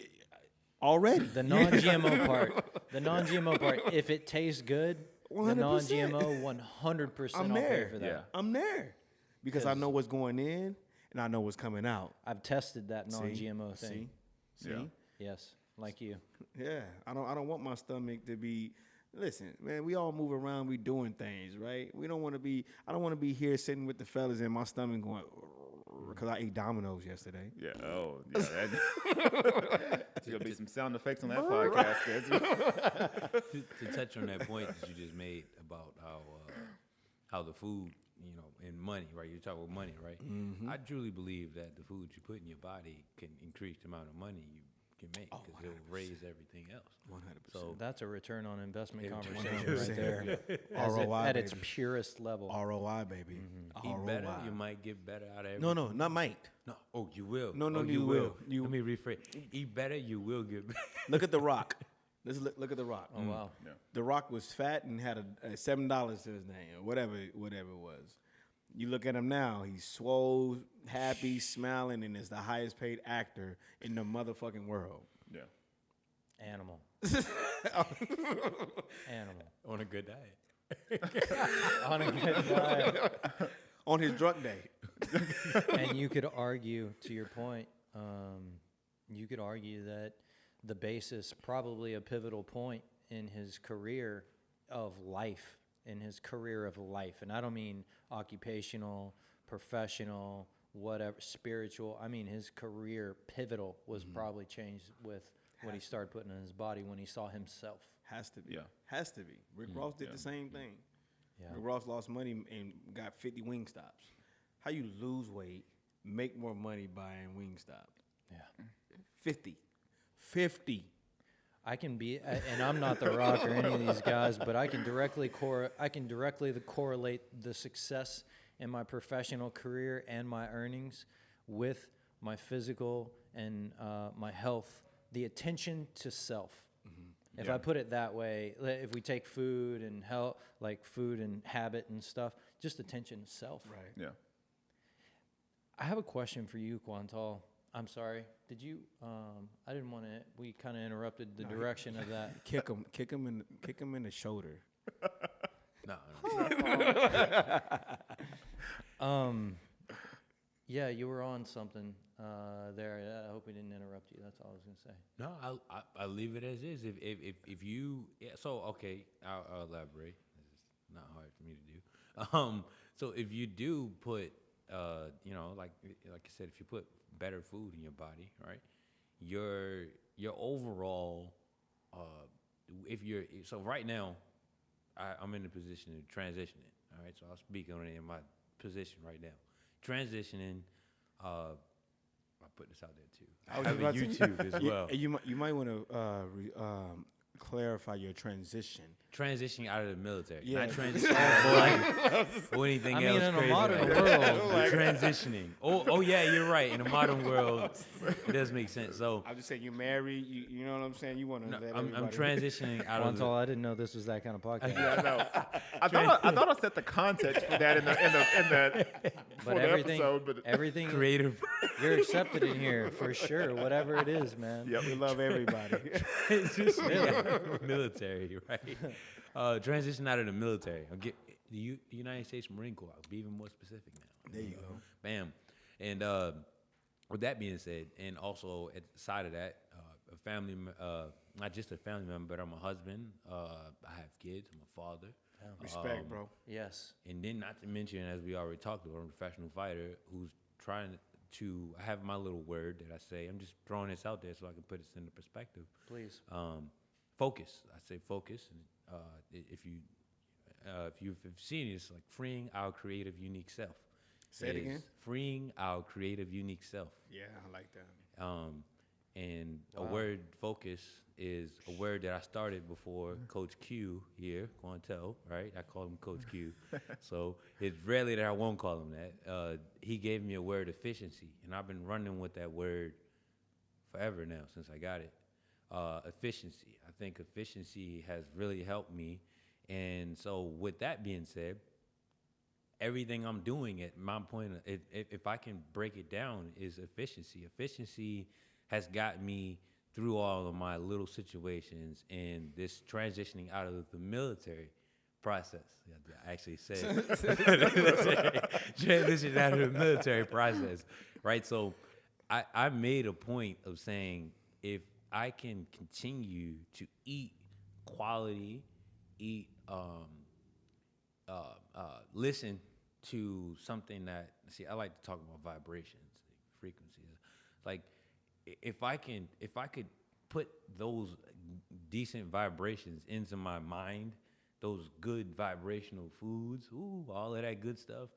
already The non-GMO part. The non-GMO part. If it tastes good, the 100%. non-GMO 100% I'm I'll pay there. for that. Yeah. I'm there because I know what's going in and I know what's coming out. I've tested that See? non-GMO thing. See? Yeah. Yes, like you. Yeah, I don't want my stomach to be. Listen, man, we all move around, we doing things, right? We don't want to be. I don't want to be here sitting with the fellas and my stomach going because I ate Domino's yesterday. Yeah. Oh, yeah. There's gonna be some sound effects on that podcast. To touch on that point that you just made about how the food, you know, and money, right? You talk about money, right? I truly believe that the food you put in your body can increase the amount of money you can make because it'll raise everything else. 100%. So That's a return on investment Yeah, conversation right there. ROI, At its baby. purest level. ROI, baby. eat ROI. better, you might get better out of everything. No, not might. No. Oh, you will. No, Oh, you will. Let me rephrase. Eat better, you will get better. Look at The Rock. Let's look at The Rock. Oh, wow. Yeah. The Rock was fat and had a $7 to his name, or whatever it was. You look at him now; he's swole, happy, smiling, and is the highest paid actor in the motherfucking world. Yeah. Animal. Animal. On a good diet. On a good diet. On his drunk day. And you could argue, to your point, you could argue that the basis, probably a pivotal point in his career of life, and I don't mean occupational, professional, whatever, spiritual. I mean his career pivotal was probably changed with what he started putting in his body when he saw himself. Has to be. Yeah. Has to be. Rick Ross did Yeah. the same thing. Yeah. Rick Ross lost money and got 50 Wingstops. How you lose weight, make more money buying Wingstop? Yeah. 50. I can be, and I'm not The Rock or any of these guys, but I can directly correlate the success in my professional career and my earnings with my physical and my health, the attention to self. If Yeah. I put it that way, if we take food and health, like food and habit and stuff, just attention to self. Right. Yeah. I have a question for you, Quantal. I'm sorry. Did you? I didn't want to. We kind of interrupted the direction of that. Kick him in the shoulder. No. Yeah, you were on something there. I hope we didn't interrupt you. That's all I was gonna say. No, I'll leave it as is. If you so okay, I'll elaborate. It's not hard for me to do. So if you do put you know, like I said, if you put better food in your body, right, your overall if you're so right now, I'm in the position of transitioning. All right, so I'll speak on it in my position right now. Transitioning. I'll put this out there too. I have a YouTube as well. You might want to clarify your transition. Transitioning out of the military, Yeah. not transitioning out of life or anything I else. mean, in a crazy modern like that. world, You're transitioning. Oh yeah, you're right. In a modern world, it does make sense. So I'm just saying you married. You know what I'm saying. You want to. no, I'm transitioning out of Quantal, I didn't know this was that kind of podcast. I know. I thought I set the context for that in the But for the everything, episode, but everything, the creative. you're accepted in here for sure. Whatever it is, man. Yep. We love everybody. Transitioning out of the military, right? Transition out of the military. I'll get the United States Marine Corps. I'll be even more specific now. There you go. Bam. And with that being said, and also at the side of that, a family, not just a family member, but I'm a husband. I have kids. I'm a father. Respect, bro. Yes. And then not to mention, as we already talked about, I'm a professional fighter who's trying to I have my little word that I say. I'm just throwing this out there so I can put this into perspective. Please. focus. I say focus. And, if you've seen it, it's like freeing our creative, unique self. Say it again. Freeing our creative, unique self. Yeah, I like that. And Wow. a word focus is a word that I started before Coach Q here, Quantel, right? I call him Coach Q. So it's rarely that I won't call him that. He gave me a word, efficiency, and I've been running with that word forever now since I got it. Efficiency. I think efficiency has really helped me. And so with that being said, everything I'm doing at my point, if I can break it down, is efficiency. Efficiency has got me through all of my little situations and this transitioning out of the military process. I actually said transitioning out of the military process, right? So I made a point of saying, if I can continue to eat quality, listen to something that, see, I like to talk about vibrations, frequencies. Like, if I could put those decent vibrations into my mind, those good vibrational foods, all of that good stuff,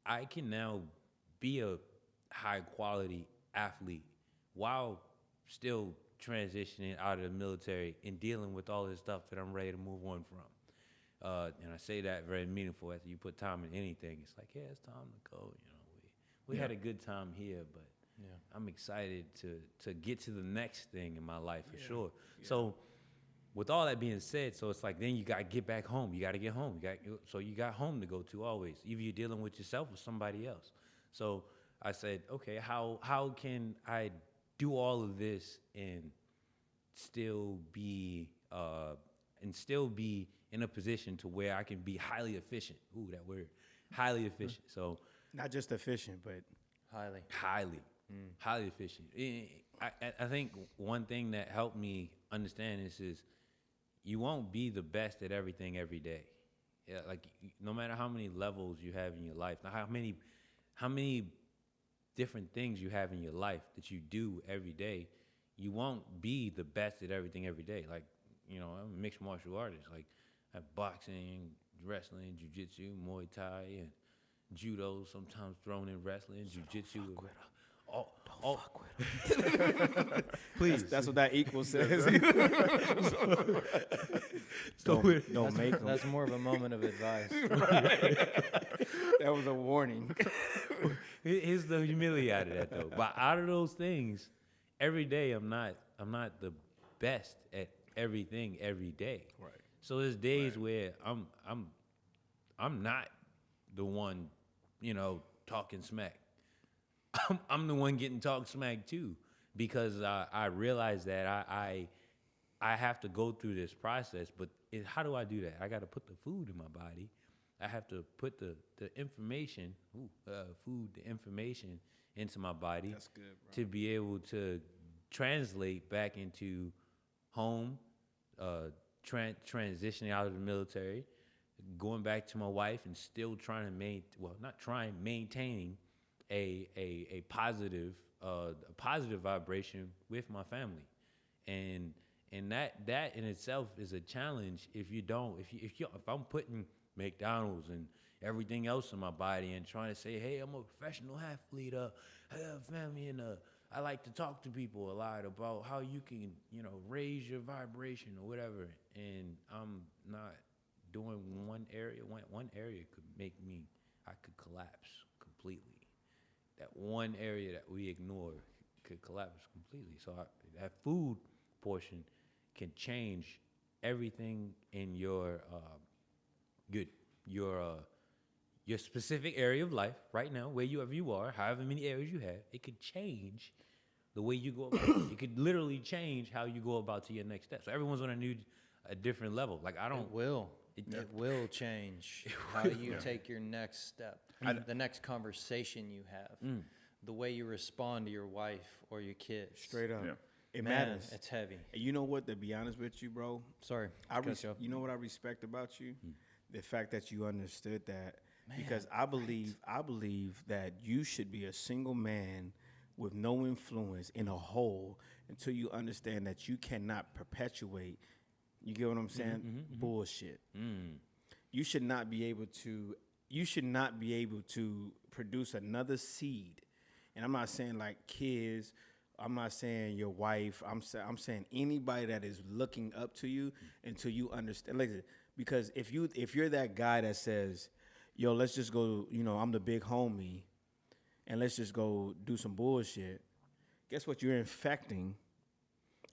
I can now be a high quality athlete while still transitioning out of the military and dealing with all this stuff that I'm ready to move on from. And I say that very meaningful. After you put time in anything, it's like, yeah, it's time to go. You know, we had a good time here, but I'm excited to get to the next thing in my life for sure. Yeah. So with all that being said, so it's like, then you got to get back home. You got to get home. So you got home to go to always. Either you're dealing with yourself or somebody else. So I said, okay, how can I do all of this and still be in a position to where I can be highly efficient? Ooh, that word, highly efficient. So not just efficient, but highly efficient. I think one thing that helped me understand this is, you won't be the best at everything every day. Yeah, like, no matter how many levels you have in your life, how many different things you have in your life that you do every day, you won't be the best at everything every day. Like, you know, I'm a mixed martial artist. Like, I have boxing, wrestling, jiu-jitsu, Muay Thai, and judo, sometimes thrown in wrestling, jiu-jitsu. Don't fuck with him. Please. That's what that equal says. Don't make them. That's more of a moment of advice. That was a warning. Here's the humility out of that, though. But out of those things, every day I'm not the best at everything every day. Right. So there's days where I'm not the one, you know, talking smack. I'm the one getting talked smack too, because I realize that I have to go through this process. But how do I do that? I got to put the food in my body. I have to put the information, the information into my body. That's good, bro. To be able to translate back into home, transitioning out of the military, going back to my wife, and still trying to maintaining a positive vibration with my family, and that in itself is a challenge. If I'm putting McDonald's and everything else in my body and trying to say, hey, I'm a professional athlete, I have family, and I like to talk to people a lot about how you can, you know, raise your vibration or whatever, and I'm not doing one area could make me, I could collapse completely. That one area that we ignore could collapse completely. So that food portion can change everything in your specific area of life right now, wherever you are, however many areas you have. It could change the way you go about it. It could literally change how you go about to your next step. So everyone's on a different level. Like, I don't. It will change how you take your next step, the next conversation you have, the way you respond to your wife or your kids. Straight up. Yeah. It Man, matters. it's heavy. And you know what, to be honest with you, bro? Sorry. You know what I respect about you? The fact that you understood that. Because I believe that you should be a single man with no influence in a whole until you understand that you cannot perpetuate You get what I'm saying? Bullshit. You should not be able to. You should not be able to produce another seed. And I'm not saying like kids. I'm not saying your wife. I'm saying anybody that is looking up to you until you understand. Listen, because if you're that guy that says, "Yo, let's just go," I'm the big homie, and let's just go do some bullshit. Guess what? You're infecting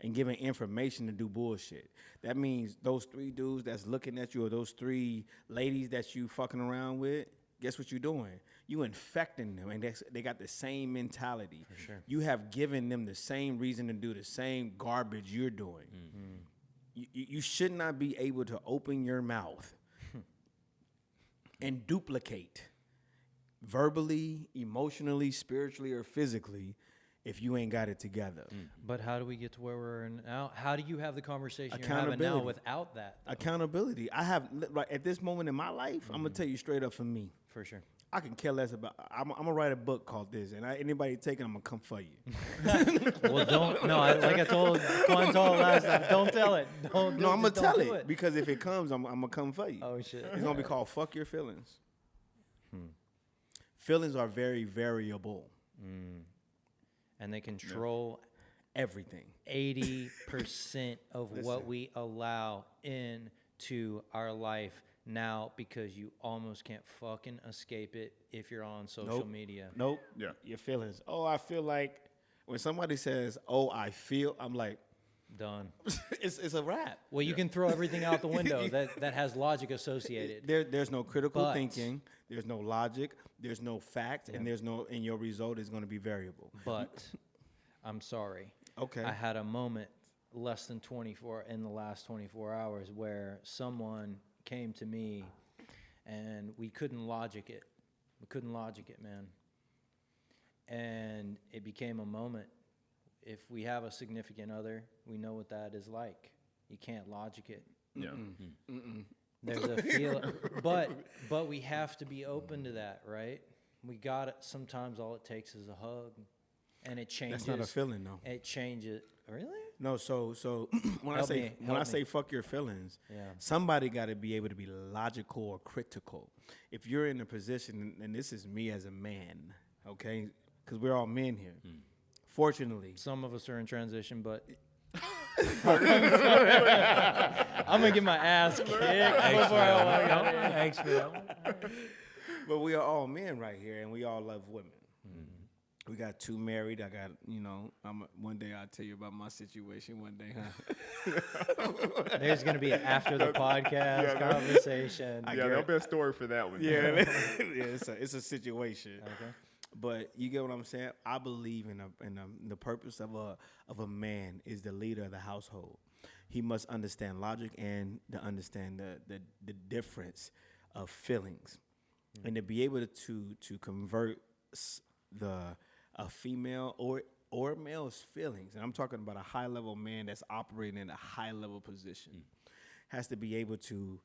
and giving information to do bullshit. That means those 3 dudes that's looking at you, or those 3 ladies that you fucking around with, guess what you're doing? You infecting them, and they got the same mentality. For sure. You have given them the same reason to do the same garbage you're doing. You should not be able to open your mouth and duplicate verbally, emotionally, spiritually, or physically if you ain't got it together. But how do we get to where we're now? How do you have the conversation you're having Accountability. now without that? Though? Accountability. I have, like, at this moment in my life, I'm going to tell you straight up for me. For sure. I can care less about. I'm gonna write a book called this, and anybody taking, I'm gonna come for you. Well, don't. No, like I told Quantal last time, don't tell it. Don't. No, I'm gonna don't tell do it because if it comes, I'm gonna come for you. Oh shit. It's gonna be called "Fuck Your Feelings." Feelings are very variable. And they control Everything. 80% of what we allow into our life now, because you almost can't fucking escape it if you're on social media. Nope. Yeah. Your feelings. Oh, I feel like when somebody says, "Oh, I feel," I'm like, Done. it's a wrap. Well, you can throw everything out the window that has logic associated. There's no critical But- thinking. There's no logic. There's no fact, and and your result is going to be variable. But I'm sorry. Okay. I had a moment less than 24 in the last 24 hours where someone came to me and we couldn't logic it. We couldn't logic it, man. And it became a moment. If we have a significant other, we know what that is like. You can't logic it. Yeah. There's a feel, but we have to be open to that, right? We got it. Sometimes all it takes is a hug, and it changes. That's not a feeling, though. It changes. Really? No, so when Help I me. say fuck your feelings, Yeah. somebody got to be able to be logical or critical. If you're in a position, and this is me as a man, okay, because we're all men here. Fortunately, Some of us are in transition, but I'm gonna get my ass kicked before I walk out here. Thanks for that one. but we are all men right here, and we all love women. We got 2 married. I got, one day I'll tell you about my situation. One day, huh? There's gonna be an after the podcast conversation. There'll be a story for that one. Yeah, it's a situation. Okay. But you get what I'm saying? I believe in the purpose of a man is the leader of the household. He must understand logic and to understand the difference of feelings, and to be able to convert a female or male's feelings. And I'm talking about a high level man that's operating in a high level position has to be able to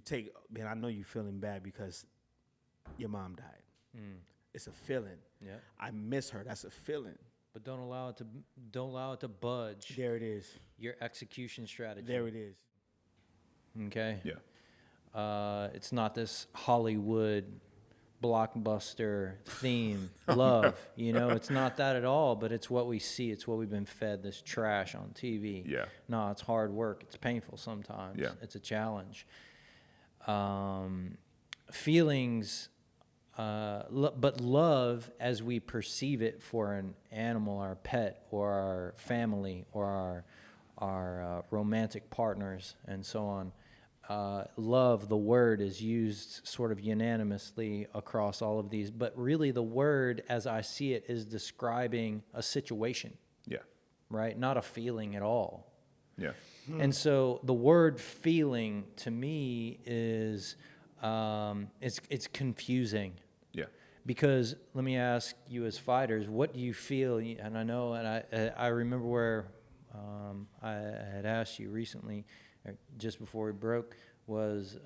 take. Man, I know you're feeling bad because your mom died. It's a feeling. Yeah. I miss her. That's a feeling. But don't allow it to budge There it is. your execution strategy. There it is. Okay. Yeah. It's not this Hollywood blockbuster theme love. It's not that at all, but it's what we see. It's what we've been fed, this trash on TV. Yeah. No, it's hard work. It's painful sometimes. Yeah. It's a challenge. Feelings, but love as we perceive it for an animal, our pet, or our family, or our romantic partners, and so on. Love, the word, is used sort of unanimously across all of these, but really the word, as I see it, is describing a situation, Yeah. right? Not a feeling at all. Yeah. And so the word feeling to me is, it's confusing. Yeah. Because let me ask you as fighters, what do you feel? And I know, and I remember where I had asked you recently, just before we broke, was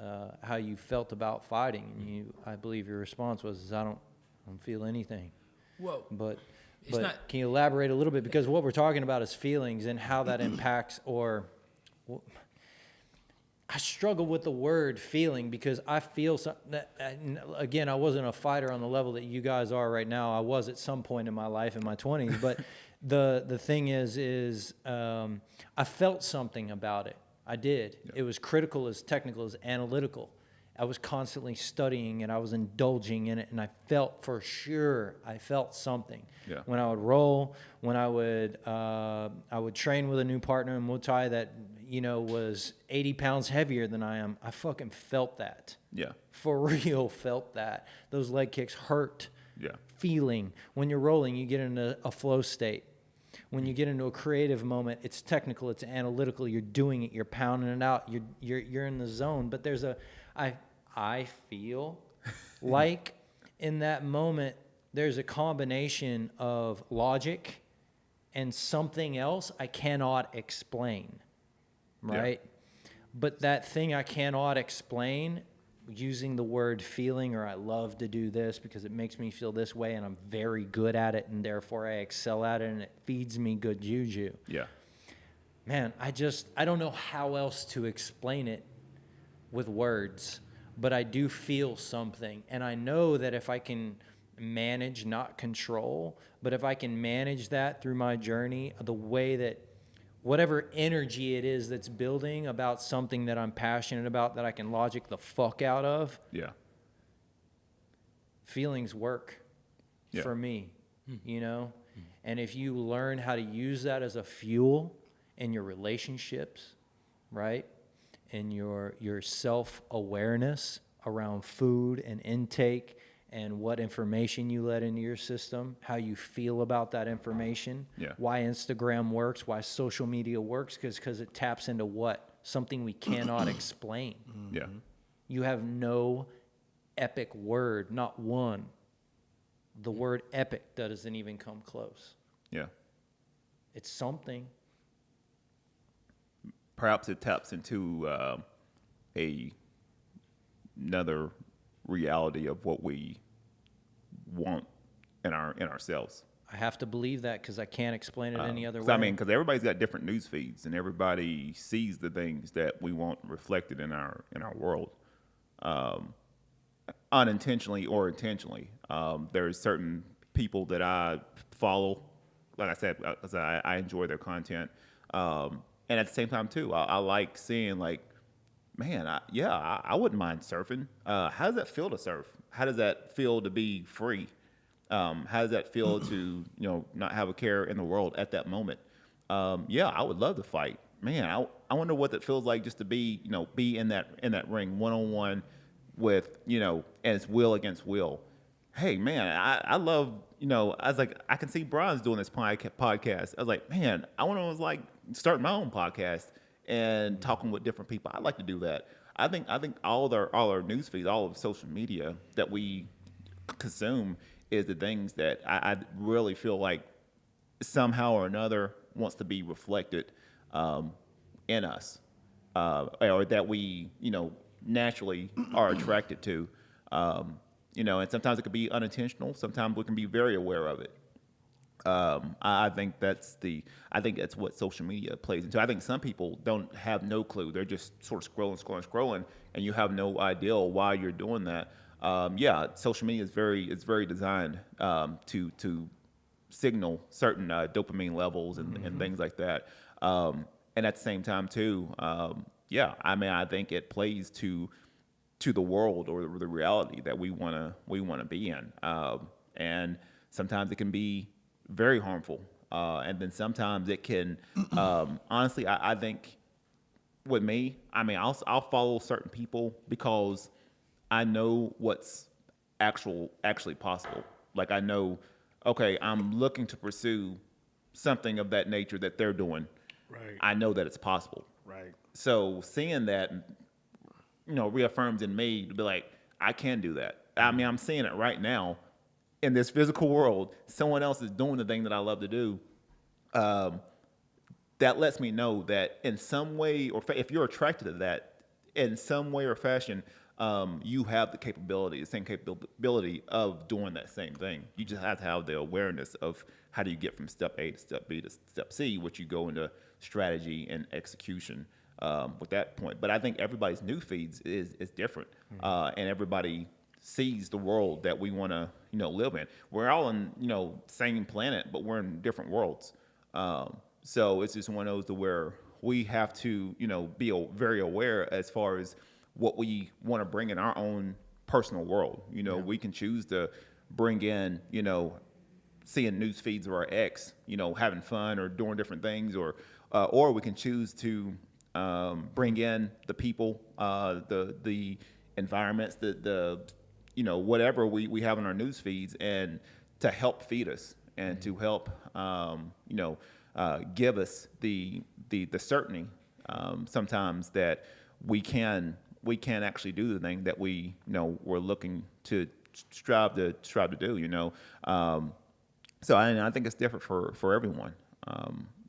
how you felt about fighting. And I believe your response was, I don't feel anything. Well, But It's not- can you elaborate a little bit? Because what we're talking about is feelings and how that impacts, or I struggle with the word feeling because I feel something. Again, I wasn't a fighter on the level that you guys are right now. I was at some point in my life in my 20s, but the thing is I felt something about it. I did. Yeah. It was critical, as technical, as analytical. I was constantly studying and I was indulging in it, and I felt for sure I felt something. Yeah. When I would roll, when I would train with a new partner in Muay Thai that was 80 pounds heavier than I am, I fucking felt that. Yeah. For real, felt that. Those leg kicks hurt. Yeah. Feeling. When you're rolling, you get into a flow state. When you get into a creative moment, it's technical, it's analytical, you're doing it, you're pounding it out, you're in the zone. But there's I feel like in that moment, there's a combination of logic and something else I cannot explain. Right? Yeah. But that thing I cannot explain, using the word feeling, or I love to do this because it makes me feel this way and I'm very good at it and therefore I excel at it and it feeds me good juju. Yeah. Man, I don't know how else to explain it with words, but I do feel something. And I know that if I can manage, not control, but if I can manage that through my journey, the way that whatever energy it is that's building about something that I'm passionate about, that I can logic the fuck out of. Yeah. Feelings work for me, And if you learn how to use that as a fuel in your relationships, right? In your self-awareness around food and intake and what information you let into your system, how you feel about that information, why Instagram works, why social media works, because it taps into what? Something we cannot explain. Yeah. You have no epic word, not one. The word epic doesn't even come close. Yeah. It's something. Perhaps it taps into another reality of what we want in ourselves. I have to believe that because I can't explain it any other way. I mean, because everybody's got different news feeds, and everybody sees the things that we want reflected in our world, unintentionally or intentionally. There's certain people that I follow, like I said, because I enjoy their content, and at the same time too, I like seeing like, man, I wouldn't mind surfing. How does that feel to surf? How does that feel to be free? How does that feel to not have a care in the world at that moment? I would love to fight. Man, I wonder what it feels like just to be in that ring 1-on-1 with and it's will against will. Hey man, I love I was like, I can see Brian's doing this podcast. I was like, man, I want to like start my own podcast and talking with different people. I'd like to do that. I think all our news feeds, all of social media that we consume is the things that I really feel like somehow or another wants to be reflected in us, or that we naturally are attracted to. And sometimes it could be unintentional. Sometimes we can be very aware of it. I think that's what social media plays into. I think some people don't have no clue. They're just sort of scrolling, and you have no idea why you're doing that. Social media is very designed to signal certain dopamine levels and things like that. And at the same time too, I think it plays to the world or the reality that we wanna be in. And sometimes it can be very harmful, and then sometimes it can. Honestly, I think with me, I'll follow certain people because I know what's actually possible. Like I know, okay, I'm looking to pursue something of that nature that they're doing. Right. I know that it's possible. Right. So seeing that, reaffirms in me to be like, I can do that. I'm seeing it right now in this physical world. Someone else is doing the thing that I love to do. That lets me know that in some way, or if you're attracted to that in some way or fashion, you have the same capability of doing that same thing. You just have to have the awareness of how do you get from step A to step B to step C, which you go into strategy and execution. with that point. But I think everybody's news feeds is different, and everybody sees the world that we want to live in. We're all in same planet, but we're in different worlds. So it's just one of those to where we have to be very aware as far as what we want to bring in our own personal world. We can choose to bring in seeing news feeds of our ex having fun or doing different things, or we can choose to bring in the people, the environments, the whatever we have in our news feeds, and to help feed us and to help give us the certainty sometimes that we can actually do the thing that we're looking to strive to do. So I think it's different for everyone,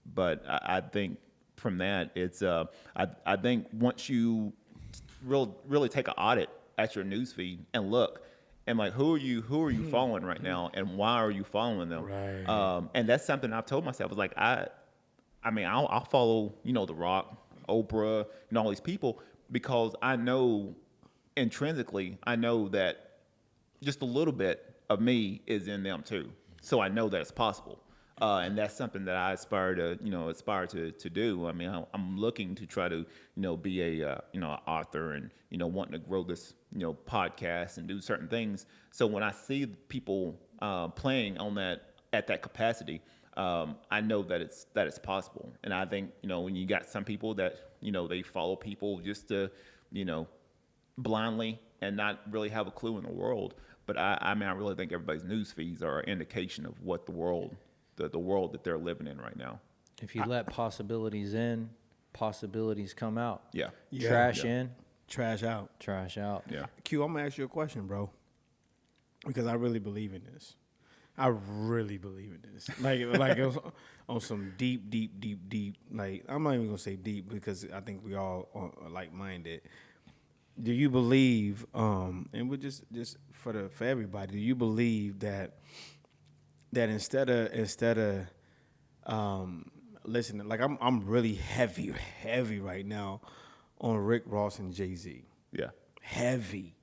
but I think from that it's I think once you really take an audit at your news feed and look and like who are you following right now and why are you following them, Right. And that's something I've told myself. It's like I'll follow The Rock, Oprah, all these people because I know intrinsically that just a little bit of me is in them too, so I know that it's possible. And that's something that I aspire to do. I mean, I'm looking to try to, be a author and, wanting to grow this, podcast and do certain things. So when I see people playing on at that capacity, I know that it's possible. And I think, when you got some people that, they follow people just to, blindly and not really have a clue in the world. But I really think everybody's news feeds are an indication of what the world that they're living in right now. If you let possibilities in, possibilities come out. Yeah. Trash in, Trash out. trash out. Yeah. Q, I'm gonna ask you a question, bro, because I really believe in this. I really believe in this. Like it was on some deep. Like I'm not even gonna say deep because I think we all are like-minded. Do you believe? And we're just for everybody. Do you believe that instead of listening, like I'm really heavy right now on Rick Ross and Jay-Z. Yeah. Heavy.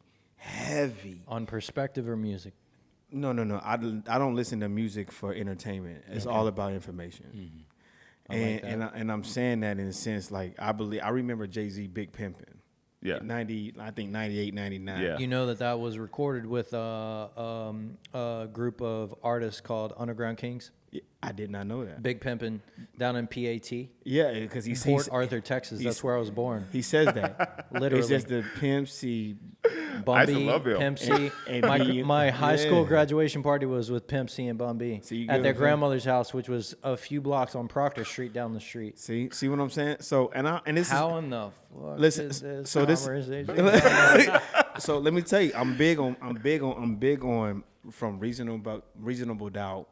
On perspective or music? No. I don't listen to music for entertainment. It's all about information. I like that. And I'm saying that in a sense, like I remember Jay-Z Big Pimpin'. Yeah. 98, 99. Yeah. You know that was recorded with a group of artists called Underground Kings. I did not know that. Big Pimpin' down in PAT. Yeah, because In Port Arthur, Texas. That's where I was born. he says that. Literally. It's just the Pimp C. I used to Bun B, love him. Pimp C. And My high school yeah. graduation party was with Pimp C and Bun B So you get at what their I'm saying? grandmother's house, which was a few blocks on Proctor Street down the street. See what I'm saying? So and this How in the fuck Listen, is this so this- conversation? so let me tell you, I'm big on from reasonable doubt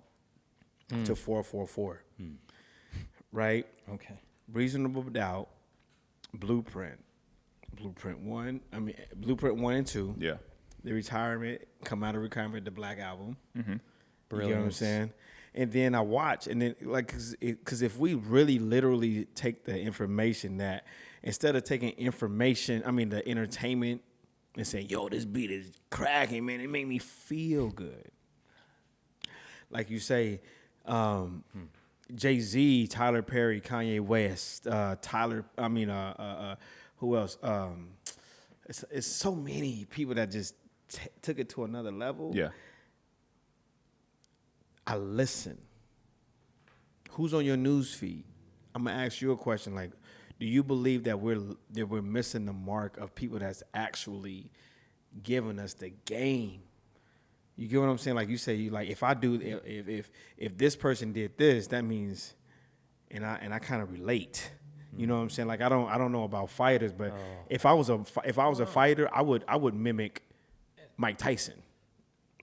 to 444. Right? Okay. Reasonable doubt, Blueprint 1 and 2, Yeah. the retirement, come out of retirement, the Black Album. Mm-hmm. You know what I'm Brilliance. saying? And then I watch, and then like, cause if we really literally take the information that instead of taking the entertainment and saying, yo, this beat is cracking, man, it made me feel good. Like you say, Jay-Z, Tyler Perry, Kanye West, who else? It's so many people that just took it to another level. Yeah. I listen. Who's on your news feed? I'm gonna ask you a question. Like, do you believe that we're missing the mark of people that's actually giving us the game? You get what I'm saying? Like you say, if this person did this, that means, and I kind of relate. You know what I'm saying? Like I don't know about fighters, but if I was a fighter, I would mimic Mike Tyson.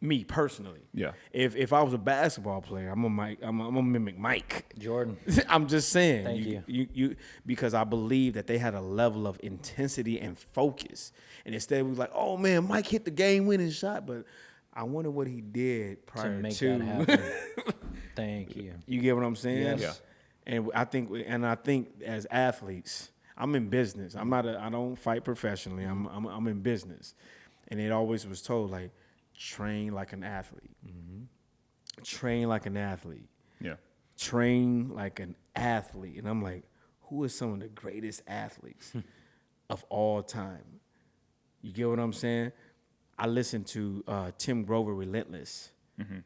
Me personally. Yeah. If I was a basketball player, I'm gonna mimic Mike. Jordan. I'm just saying. Thank you because I believe that they had a level of intensity and focus, and instead we was like, oh man, Mike hit the game-winning shot, but I wonder what he did prior To make to. that happen. Thank you. You get what I'm saying? Yes. Yeah. And I think as athletes, I'm in business. I don't fight professionally. I'm in business. And it always was told, like, train like an athlete. Train like an athlete. Yeah. Train like an athlete. And I'm like, who is some of the greatest athletes of all time? You get what I'm saying? I listened to Tim Grover, Relentless,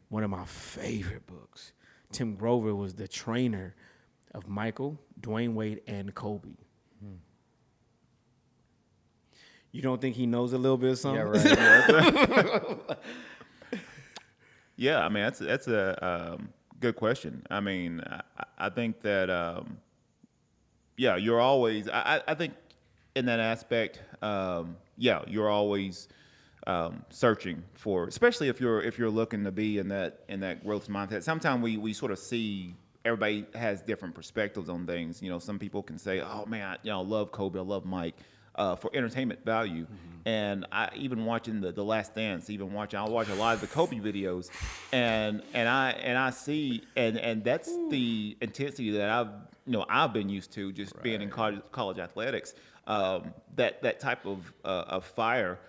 one of my favorite books. Tim Grover was the trainer of Michael, Dwayne Wade, and Kobe. You don't think he knows a little bit of something? Yeah, right. Yeah, I mean that's a good question. I mean, I think that yeah, you're always. I think in that aspect, yeah, you're always searching for, especially if you're looking to be in that growth mindset. Sometimes we sort of see everybody has different perspectives on things. You know, some people can say, "Oh man, I love Kobe, I love Mike." For entertainment value, and I even watching the Last Dance, I watch a lot of the Kobe videos, and I see and that's the intensity that I've been used to just being in college athletics. That type of fire.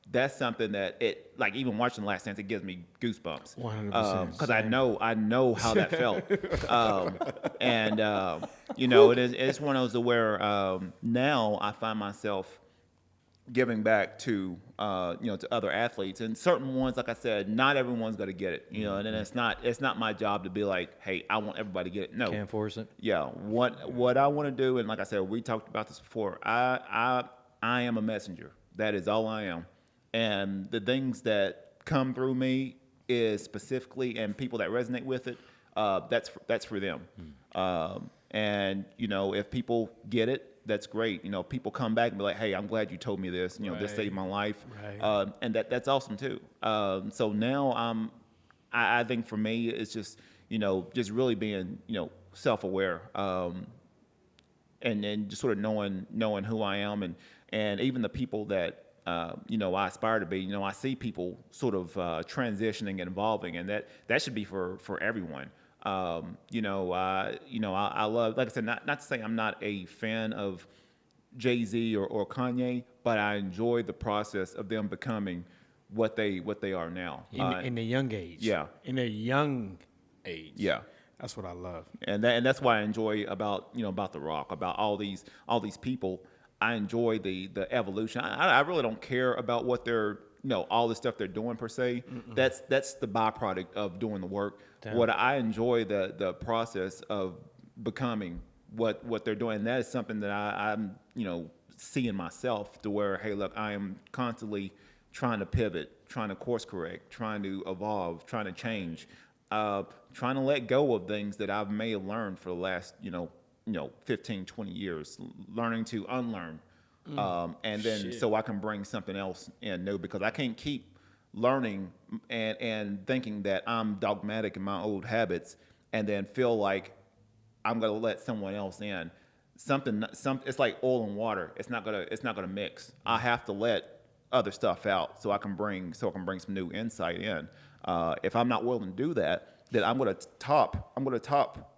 That's something that like even watching The Last Dance, it gives me goosebumps. 100%. Because I know how that felt. It's one of those where now I find myself giving back to to other athletes, and certain ones, like I said, not everyone's going to get it. And then it's not my job to be like, hey, I want everybody to get it. No, Can't force it. Yeah, what I want to do, and like I said, we talked about this before. I am a messenger. That is all I am. And the things that come through me is specifically, and people that resonate with it, that's for them. And if people get it, that's great. People come back and be like, "Hey, I'm glad you told me this. This saved my life." Right. And that's awesome too. So now I think for me, it's just just really being self-aware, and just sort of knowing who I am, and even the people that. I aspire to be. I see people sort of transitioning and evolving, and that should be for everyone. I love, like I said, not to say I'm not a fan of Jay-Z or Kanye, but I enjoy the process of them becoming what they are now. In a young age. Yeah. In a young age. Yeah. That's what I love. And that's why I enjoy about The Rock, about all these people. I enjoy the evolution. I really don't care about what they're all the stuff they're doing per se. That's the byproduct of doing the work. Damn. What I enjoy the process of becoming what they're doing. That is something that I'm seeing myself to where, hey, look, I am constantly trying to pivot, trying to course correct, trying to evolve, trying to change, trying to let go of things that I may have learned for the last 15, 20 years, learning to unlearn. And then so I can bring something else in new, because I can't keep learning and thinking that I'm dogmatic in my old habits and then feel like I'm going to let someone else in. It's like oil and water. It's not going to mix. I have to let other stuff out so I can bring some new insight in. If I'm not willing to do that, then I'm going to top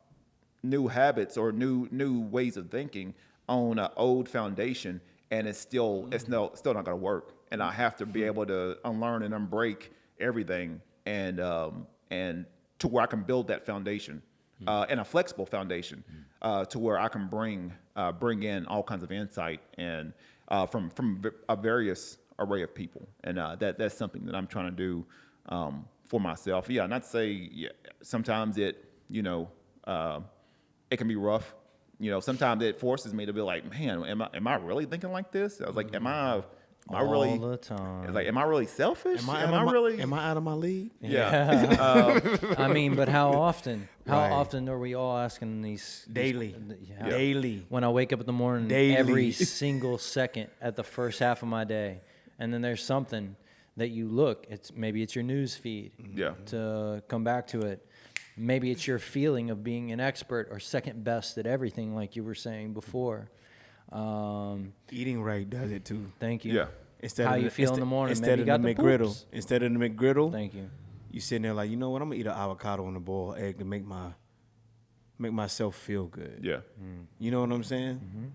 new habits or new ways of thinking on an old foundation, and it's still not going to work. And I have to be able to unlearn and unbreak everything, and to where I can build that foundation, and a flexible foundation, to where I can bring in all kinds of insight and from a various array of people, and that's something that I'm trying to do for myself. Yeah, not to say sometimes it it can be rough. Sometimes it forces me to be like, man, am I really thinking like this? I was like, am I really all the time? It's like, am I really selfish? Am I out of my league? Yeah. I mean, but how often? How Right. often are we all asking these Daily. Yeah. Daily. When I wake up in the morning, Daily. every single second at the first half of my day, and then there's something that you look. Maybe it's your news feed. Yeah. To come back to it. Maybe it's your feeling of being an expert or second best at everything, like you were saying before. Eating right does it too. Thank you. Yeah. How you feel in the morning? Instead Maybe of you got the the McGriddle. poops. Instead of the McGriddle, Thank you. you sitting there like, you know what? I'm gonna eat an avocado and a boiled egg to make myself feel good. Yeah. You know what I'm saying?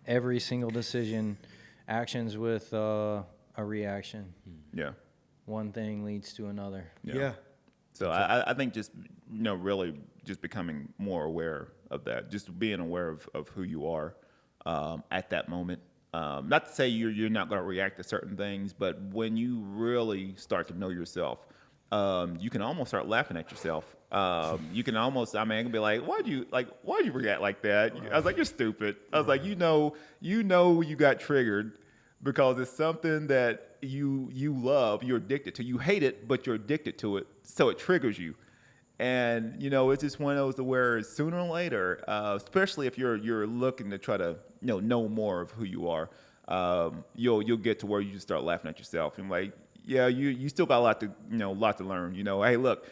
every single decision, actions with a reaction. Yeah. One thing leads to another. Yeah. So I think just, really just becoming more aware of that, just being aware of who you are at that moment. Not to say you're not going to react to certain things, but when you really start to know yourself, you can almost start laughing at yourself. You can almost, I can be like, why'd you react like that? I was like, you're stupid. I was like, you know you got triggered because it's something that you love, you're addicted to. You hate it, but you're addicted to it, so it triggers you. And it's just one of those where sooner or later, especially if you're looking to try to know more of who you are, you'll get to where you just start laughing at yourself and like, yeah, you still got a lot to learn. Hey, look,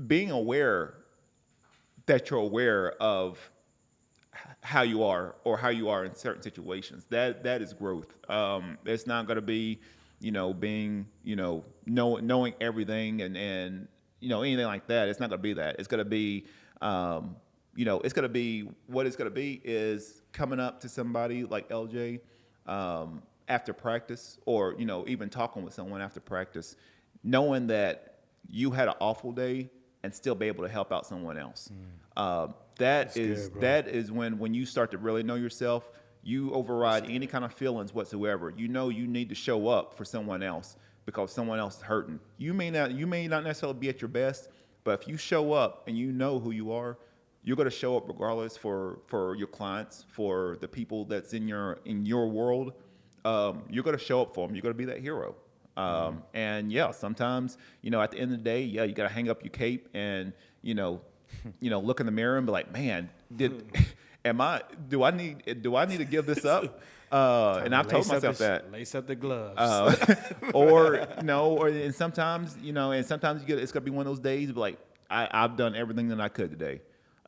being aware that you're aware of how you are or how you are in certain situations, that is growth. It's not going to be being knowing everything and anything like that. It's not going to be that. It's going to be it's going to be what it's going to be is coming up to somebody like LJ after practice, or even talking with someone after practice, knowing that you had an awful day and still be able to help out someone else. That is when you start to really know yourself. You override any kind of feelings whatsoever. You need to show up for someone else because someone else is hurting. You may not necessarily be at your best, but if you show up and you know who you are, you're going to show up regardless for your clients, for the people that's in your world. You're going to show up for them. You're going to be that hero. And yeah, sometimes at the end of the day, you got to hang up your cape and look in the mirror and be like, man, do I need to give this up? And I've told myself that. Lace up the gloves. And sometimes it's gonna be one of those days. Like I've done everything that I could today.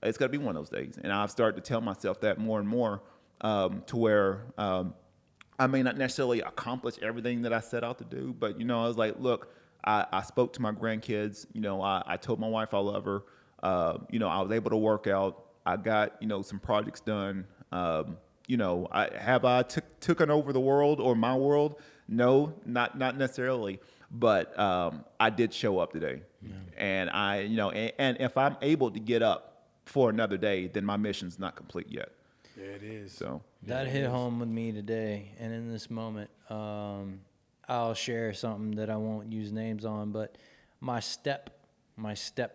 It's gonna be one of those days, and I've started to tell myself that more and more, to where I may not necessarily accomplish everything that I set out to do, but I was like, look, I spoke to my grandkids. I told my wife I love her. I was able to work out. I got some projects done. I taken over the world or my world? No, not necessarily. But I did show up today, and and if I'm able to get up for another day, then my mission's not complete yet. Yeah, it is. So that hit home with me today, and in this moment, I'll share something that I won't use names on, but my step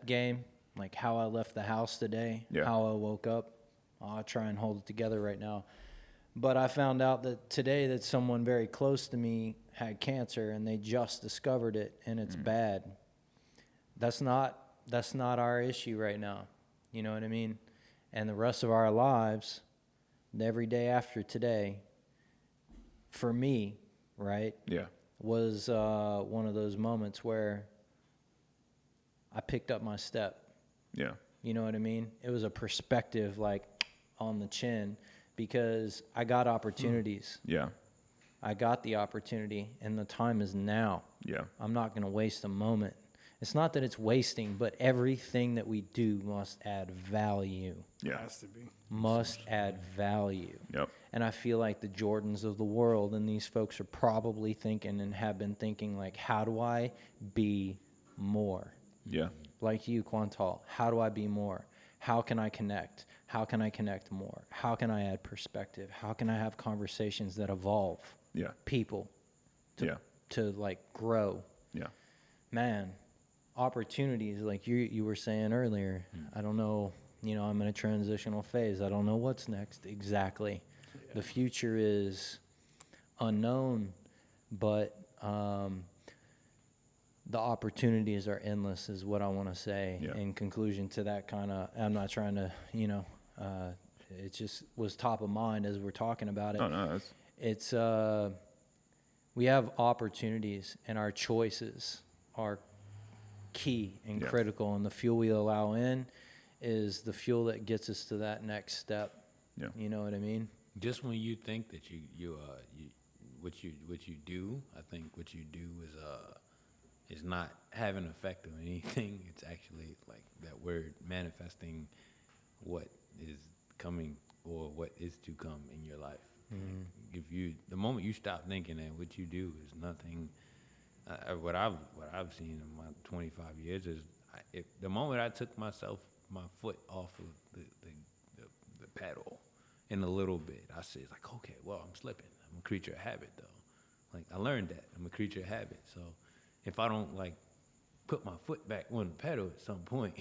game, like how I left the house today, how I woke up. I'll try and hold it together right now. But I found out that today that someone very close to me had cancer, and they just discovered it, and it's bad. That's not our issue right now. You know what I mean? And the rest of our lives, every day after today, for me, right? Yeah. Was one of those moments where I picked up my step. Yeah. You know what I mean? It was a perspective like on the chin, because I got opportunities. Yeah. I got the opportunity, and the time is now. Yeah. I'm not going to waste a moment. It's not that it's wasting, but everything that we do must add value. Yeah. Has to be. Must add value. Yep. And I feel like the Jordans of the world and these folks are probably thinking and have been thinking, like, how do I be more? Yeah. Like you, Quantal, how do I be more? How can I connect? How can I connect more? How can I add perspective? How can I have conversations that evolve people to like grow? Yeah. Man, opportunities, like you were saying earlier, I don't know, I'm in a transitional phase. I don't know what's next exactly. The future is unknown, but the opportunities are endless is what I want to say in conclusion to that kind of, I'm not trying to, it just was top of mind as we're talking about it. Oh, no, it's we have opportunities, and our choices are key and critical, and the fuel we allow in is the fuel that gets us to that next step. Yeah. You know what I mean? Just when you think that you what you do, I think what you do is not having an effect on anything. It's actually like that word manifesting what is coming or what is to come in your life. Like, the moment you stop thinking that what you do is nothing, what I've seen in my 25 years is, the moment I took my foot off of the pedal in a little bit, I said like, okay, well, I'm slipping. I'm a creature of habit though. Like I learned that I'm a creature of habit. So if I don't like put my foot back on the pedal at some point,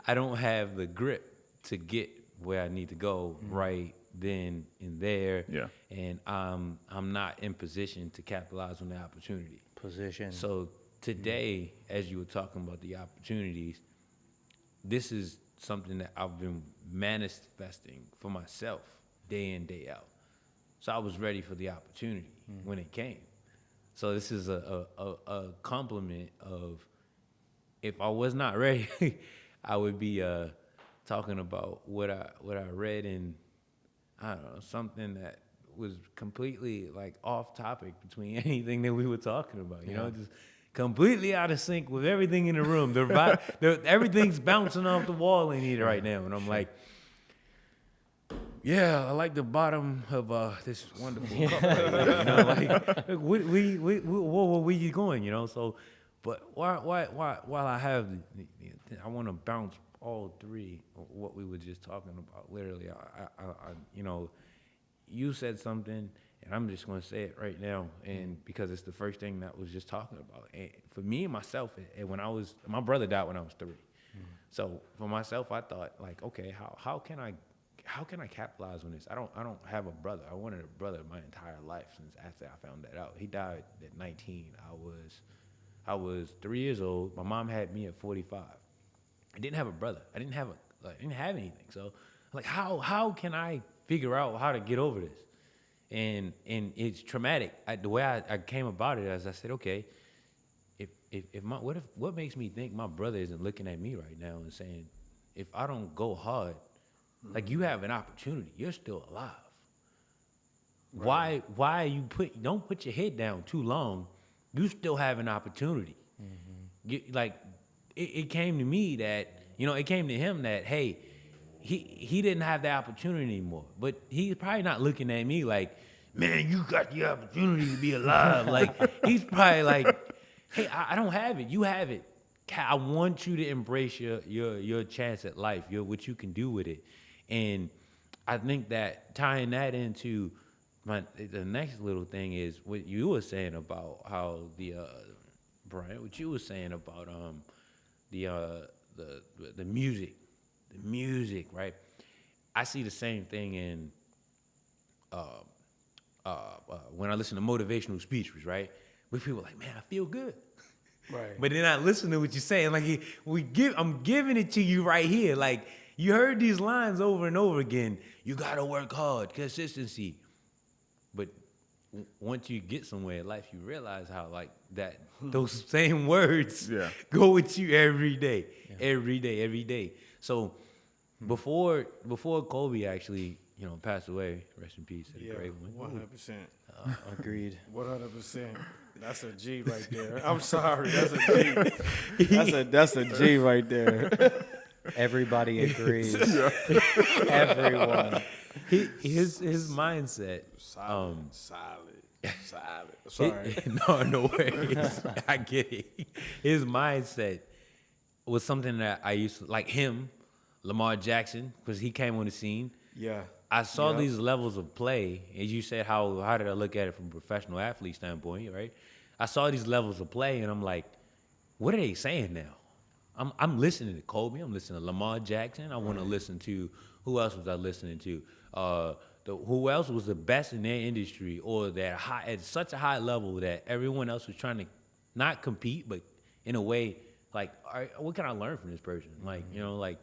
I don't have the grip to get where I need to go right then and there. Yeah. And I'm not in position to capitalize on the opportunity. Position. So today, as you were talking about the opportunities, this is something that I've been manifesting for myself day in, day out. So I was ready for the opportunity when it came. So this is a compliment of, if I was not ready, I would be talking about what I read in, I don't know, something that was completely like off topic between anything that we were talking about, you know, just completely out of sync with everything in the room. Everything's bouncing off the wall in here right now. And I'm like, yeah, I like the bottom of this wonderful cup. You know, like, where were you going, you know? So, but while I have, I want to bounce all three of what we were just talking about. Literally, I you know, you said something, and I'm just going to say it right now, and because it's the first thing that was just talking about. And for me and myself, and when my brother died when I was 3. So for myself, I thought like, okay, how can I capitalize on this? I don't have a brother. I wanted a brother my entire life since after I found that out. He died at 19. I was 3 years old. My mom had me at 45. I didn't have a brother. I didn't have anything. So like, how can I figure out how to get over this? And it's traumatic. The way I came about it is I said, okay, what makes me think my brother isn't looking at me right now and saying, if I don't go hard, like, you have an opportunity, you're still alive. Right. Why you don't put your head down too long? You still have an opportunity. It came to me that, you know, it came to him that, hey, he didn't have the opportunity anymore. But he's probably not looking at me like, man, you got the opportunity to be alive. Like, he's probably like, hey, I don't have it. You have it. I want you to embrace your chance at life, what you can do with it. And I think that tying that into the next little thing is what you were saying about how Brian, what you were saying about the music, right? I see the same thing in when I listen to motivational speeches, right? Where people are like, man, I feel good. Right. But then I listen to what you're saying. Like, I'm giving it to you right here. Like, you heard these lines over and over again. You gotta work hard, consistency. But once you get somewhere in life, you realize how like that those same words go with you every day, every day. So before Kobe actually, you know, passed away, rest in peace. Yeah, 100%. Agreed. 100%. That's a G right there. I'm sorry, that's a G. That's a G right there. Everybody agrees. Everyone. His mindset. Solid. Sorry. No worries. I get it. His mindset was something that I used to, like him, Lamar Jackson, because he came on the scene. Yeah. I saw these levels of play, as you said, how did I look at it from a professional athlete standpoint, right? I saw these levels of play, and I'm like, what are they saying now? I'm listening to Kobe. I'm listening to Lamar Jackson. I want to listen to, who else was I listening to? Who else was the best in their industry, or that at such a high level that everyone else was trying to not compete, but in a way, like, all right, what can I learn from this person? Like, you know, like,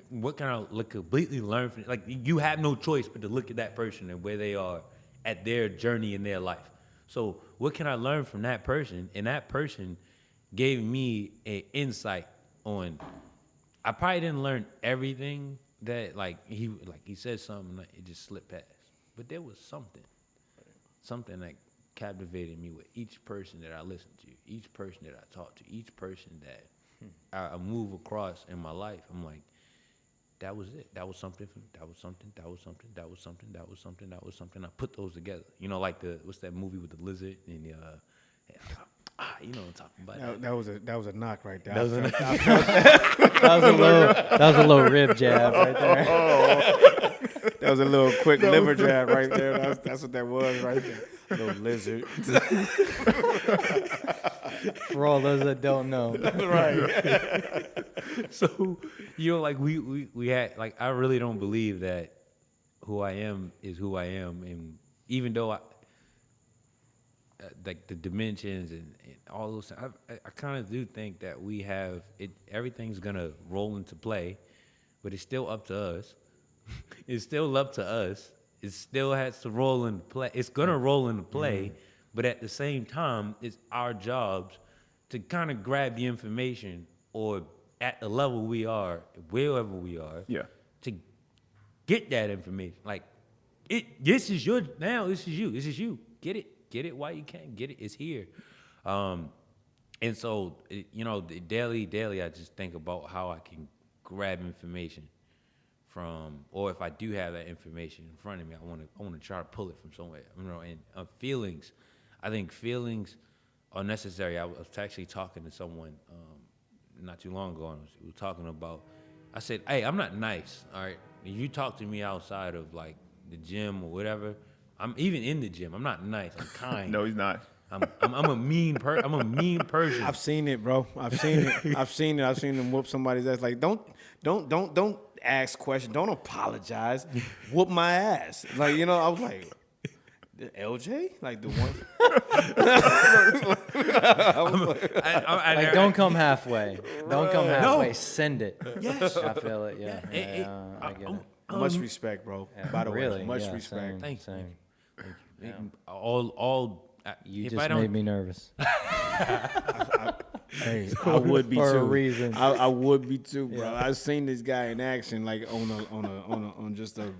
what can I completely learn from? Like, you have no choice but to look at that person and where they are at their journey in their life. So what can I learn from that person? And that person gave me an insight on, I probably didn't learn everything that, like he said something, like it just slipped past. But there was something that captivated me with each person that I listened to, each person that I talked to, each person that I move across in my life. I'm like, that was it. That was something. That was something. That was something. That was something. That was something. That was something. I put those together. You know, like what's that movie with the lizard and the you know what I'm talking about. That was a knock right there. That was a little rib jab right there. That was a little quick liver jab right there. That's what that was right there. Little lizard. For all those that don't know. Right. So, you know, like we had, like, I really don't believe that who I am is who I am. And even though like the dimensions and all those, I kind of do think that we have it. Everything's gonna roll into play, but it's still up to us. It's still up to us. It still has to roll into play. It's gonna roll into play, but at the same time, it's our jobs to kind of grab the information, or at the level we are, wherever we are, to get that information. Like, this is you. This is you. Get it while you can. Get it. It's here. And so, you know, daily, I just think about how I can grab information from, or if I do have that information in front of me, I want to try to pull it from somewhere. You know, and feelings, I think feelings are necessary. I was actually talking to someone not too long ago, and we were talking about, I said, hey, I'm not nice, all right? If you talk to me outside of, like, the gym or whatever, I'm even in the gym, I'm not nice, I'm kind. No, he's not. I'm a mean person. I've seen it, bro. I've seen it. I've seen them whoop somebody's ass. Like, don't ask questions. Don't apologize. Whoop my ass. Like, you know, I was like, the LJ? Like the one. Like, don't come halfway. Don't come halfway. No. Send it. Yes. I feel it. Yeah. I get it. Much respect, bro. By the Really? way, much Yeah, respect. same. Thank you. Yeah. All. You if just I don't, made me nervous. Hey, I would be For too. a reason. I would be too, bro. Yeah. I've seen this guy in action, like on just a,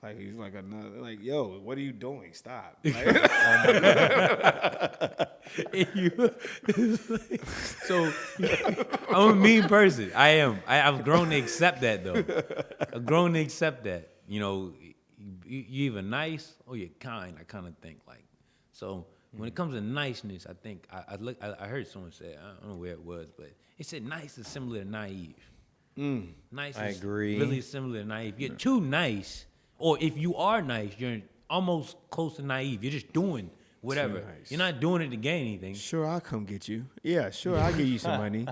like he's like another, like, yo, what are you doing? Stop. Like, So I'm a mean person. I am. I've grown to accept that, though. I've grown to accept that. You know, you either nice or you're kind. I kind of think like. So when it comes to niceness, I think I heard someone say, I don't know where it was, but it said nice is similar to naive. Nice I is agree. really similar to naive. You're too nice, or if you are nice, you're almost close to naive. You're just doing whatever. nice. You're not doing it to gain anything. sure, I'll come get you. Yeah, sure, I'll give you some money.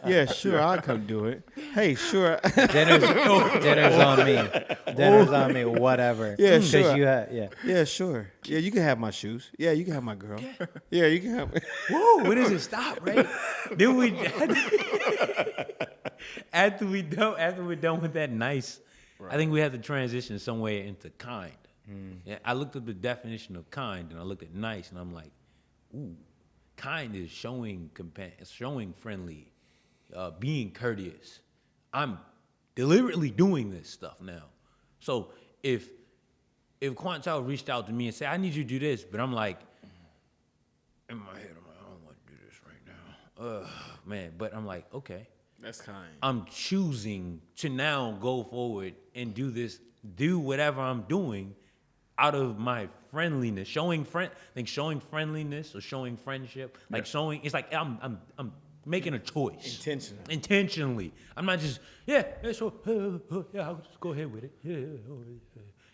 Yeah, sure, I'll come do it. Hey, sure. Dinner's on me. Dinner's on me. Whatever. Yeah, 'Cause sure. Yeah, sure. Yeah, you can have my shoes. Yeah, you can have my girl. Yeah, you can have. Whoa, when does it stop, right? Then we after we're done with that nice, I think we have to transition somewhere into kind. Yeah, I looked up the definition of kind and I looked at nice and I'm like, ooh, kind is showing friendly, being courteous. I'm deliberately doing this stuff now. So if Quantel reached out to me and said, I need you to do this, but I'm like, in my head, I'm like, I don't want to do this right now. Man, but I'm like, okay. That's kind. I'm choosing to now go forward and do whatever I'm doing out of my friendliness, showing friendliness or showing friendship, like showing. It's like I'm making a choice intentionally. I'm not just sure, yeah, I'll just go ahead with it. Yeah.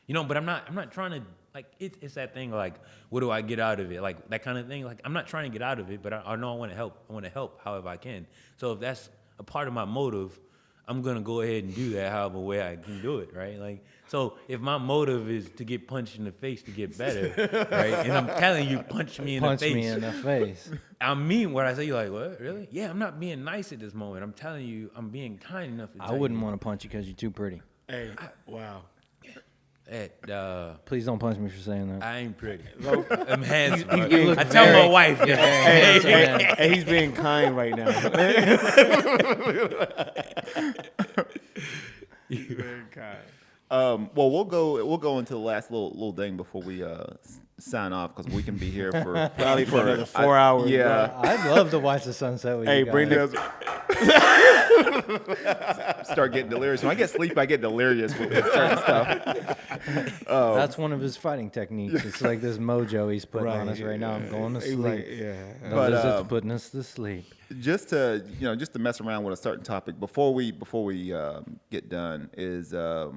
You know, but I'm not trying to, like, it's that thing, like, what do I get out of it? Like, that kind of thing. Like, I'm not trying to get out of it, but I know I want to help. I want to help however I can. So if that's a part of my motive, I'm going to go ahead and do that however way I can do it, right? Like, so if my motive is to get punched in the face to get better, right? And I'm telling you, punch me in the face. Punch me in the face. I mean what I say. You're like, what? Really? Yeah, I'm not being nice at this moment. I'm telling you, I'm being kind enough to I tell wouldn't you. want to punch you because you're too pretty. Hey, wow. Please don't punch me for saying that. I ain't pretty. I'm handsome. You look I tell very- my wife. You're very handsome, man. Hey, he's being kind right now. He's very kind. Well, we'll go into the last little thing before we sign off because we can be here for Probably for another 4 hours. Yeah. I'd love to watch the sunset with Hey, you guys. bring the Start getting delirious. When I get sleep, I get delirious with certain stuff. That's one of his fighting techniques. It's like this mojo he's putting on us Right, right now. I'm going to He sleep. like, yeah. The But, lizard's putting us to sleep. Just to mess around with a certain topic before we get done is I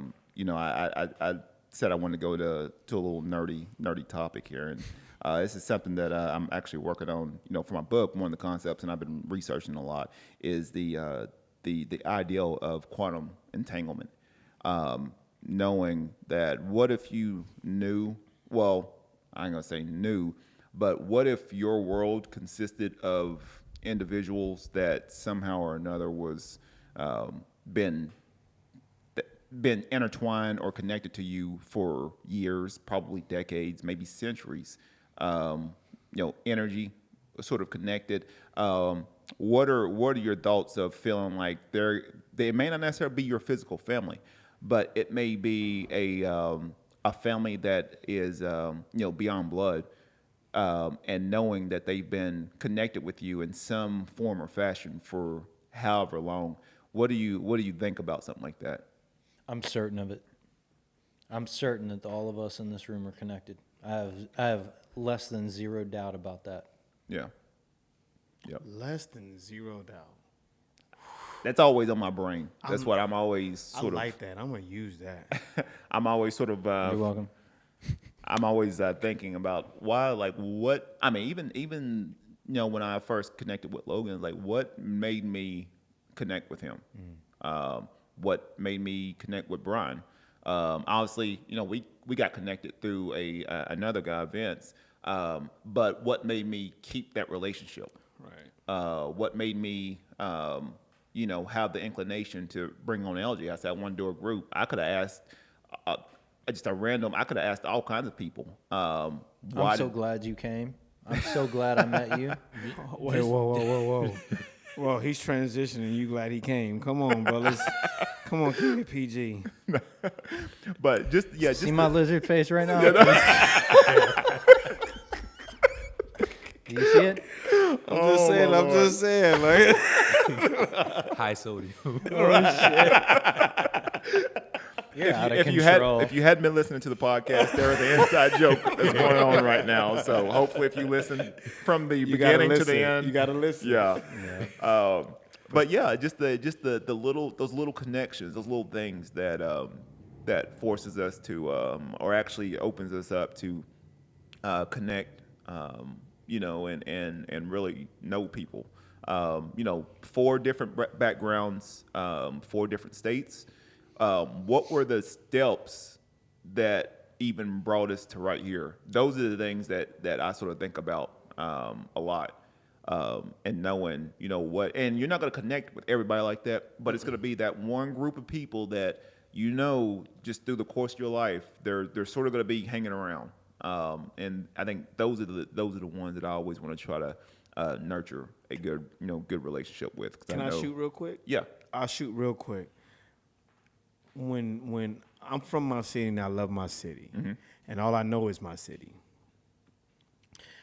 said I wanted to go to a little nerdy topic here, and this is something that I'm actually working on. For my book, one of the concepts, and I've been researching a lot, is the ideal of quantum entanglement. Knowing that, what if you knew? Well, I ain't gonna say knew, but what if your world consisted of individuals that somehow or another was been intertwined or connected to you for years, probably decades, maybe centuries. Energy sort of connected. What are your thoughts of feeling like they may not necessarily be your physical family, but it may be a family that is beyond blood, and knowing that they've been connected with you in some form or fashion for however long. What do you think about something like that? I'm certain of it. I'm certain that all of us in this room are connected. I have less than zero doubt about that. Yeah. Yep. Less than zero doubt. That's always on my brain. That's what I'm always I sort like that. I'm gonna use that. I'm always sort of. You're welcome. I'm always thinking about why, like, what. I mean, even when I first connected with Logan, like, what made me connect with him? What made me connect with Brian? Obviously, we got connected through another guy, Vince. But what made me keep that relationship? Right. What made me, have the inclination to bring on LJ? I said I want to do a group. I could have asked just a random. I could have asked all kinds of people. I'm so glad you came. I'm so glad I met you. Wait, whoa. Well, he's transitioning. You glad he came? Come on, bro. Come on, keep it PG. But just See my lizard face right now? Do you see it? I'm just saying. Like, High sodium. You're out of if control. you hadn't been listening to the podcast, there is an inside joke that's going on right now. So hopefully, if you listen from the beginning to the end, you gotta listen. Yeah. But yeah, just the those little connections, those little things that forces us to, or actually opens us up to connect, and really know people. 4 different backgrounds, 4 different states. What were the steps that even brought us to right here? Those are the things that I sort of think about a lot. And knowing, what, and you're not going to connect with everybody like that, but it's going to be that one group of people that, just through the course of your life, they're sort of going to be hanging around. And I think those are the ones that I always want to try to nurture a good, good relationship with. Can I shoot real quick? Yeah. I'll shoot real quick. When I'm from my city and I love my city, and all I know is my city.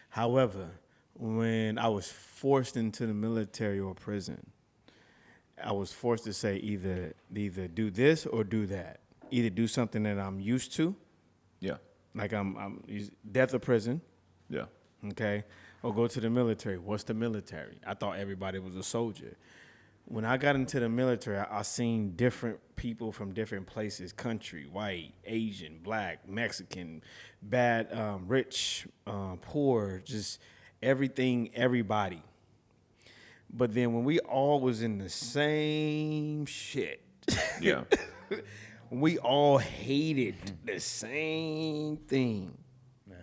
However, when I was forced into the military or prison, I was forced to say either do this or do that. Either do something that I'm used to, Yeah. like I'm death or prison, Yeah. okay, or go to the military. What's the military? I thought everybody was a soldier. When I got into the military, I seen different people from different places, country, white, Asian, black, Mexican, bad, rich, poor, just everything, everybody. But then when we all was in the same shit, Yeah. we all hated the same thing. Man.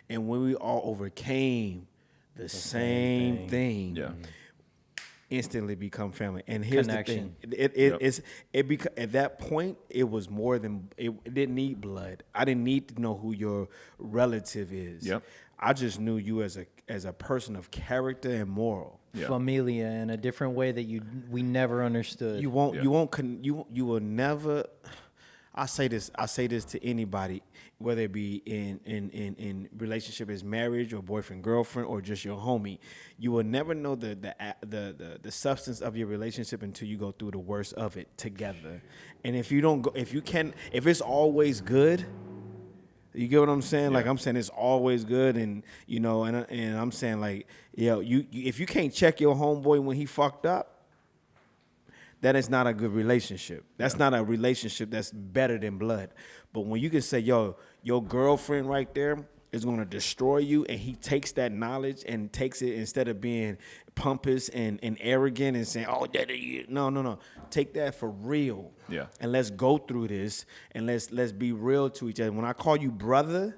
And when we all overcame the same thing, Yeah. instantly become family. And here's Connection. the thing: at that point, it was more than it didn't need blood. I didn't need to know who your relative is. Yep. I just knew you as a person of character and moral. Yeah. Familia in a different way that we never understood. You will never. I say this to anybody, whether it be in relationship as marriage or boyfriend, girlfriend, or just your homie. You will never know the substance of your relationship until you go through the worst of it together. And if it's always good, you get what I'm saying? Yeah. Like I'm saying, it's always good, and you know, and I'm saying like, yo, you if you can't check your homeboy when he fucked up, that is not a good relationship. That's not a relationship that's better than blood. But when you can say, yo, your girlfriend right there is going to destroy you, and he takes that knowledge and takes it, instead of being pompous and arrogant and saying, oh, no. Take that for real. Yeah. And let's go through this, and let's be real to each other. When I call you brother,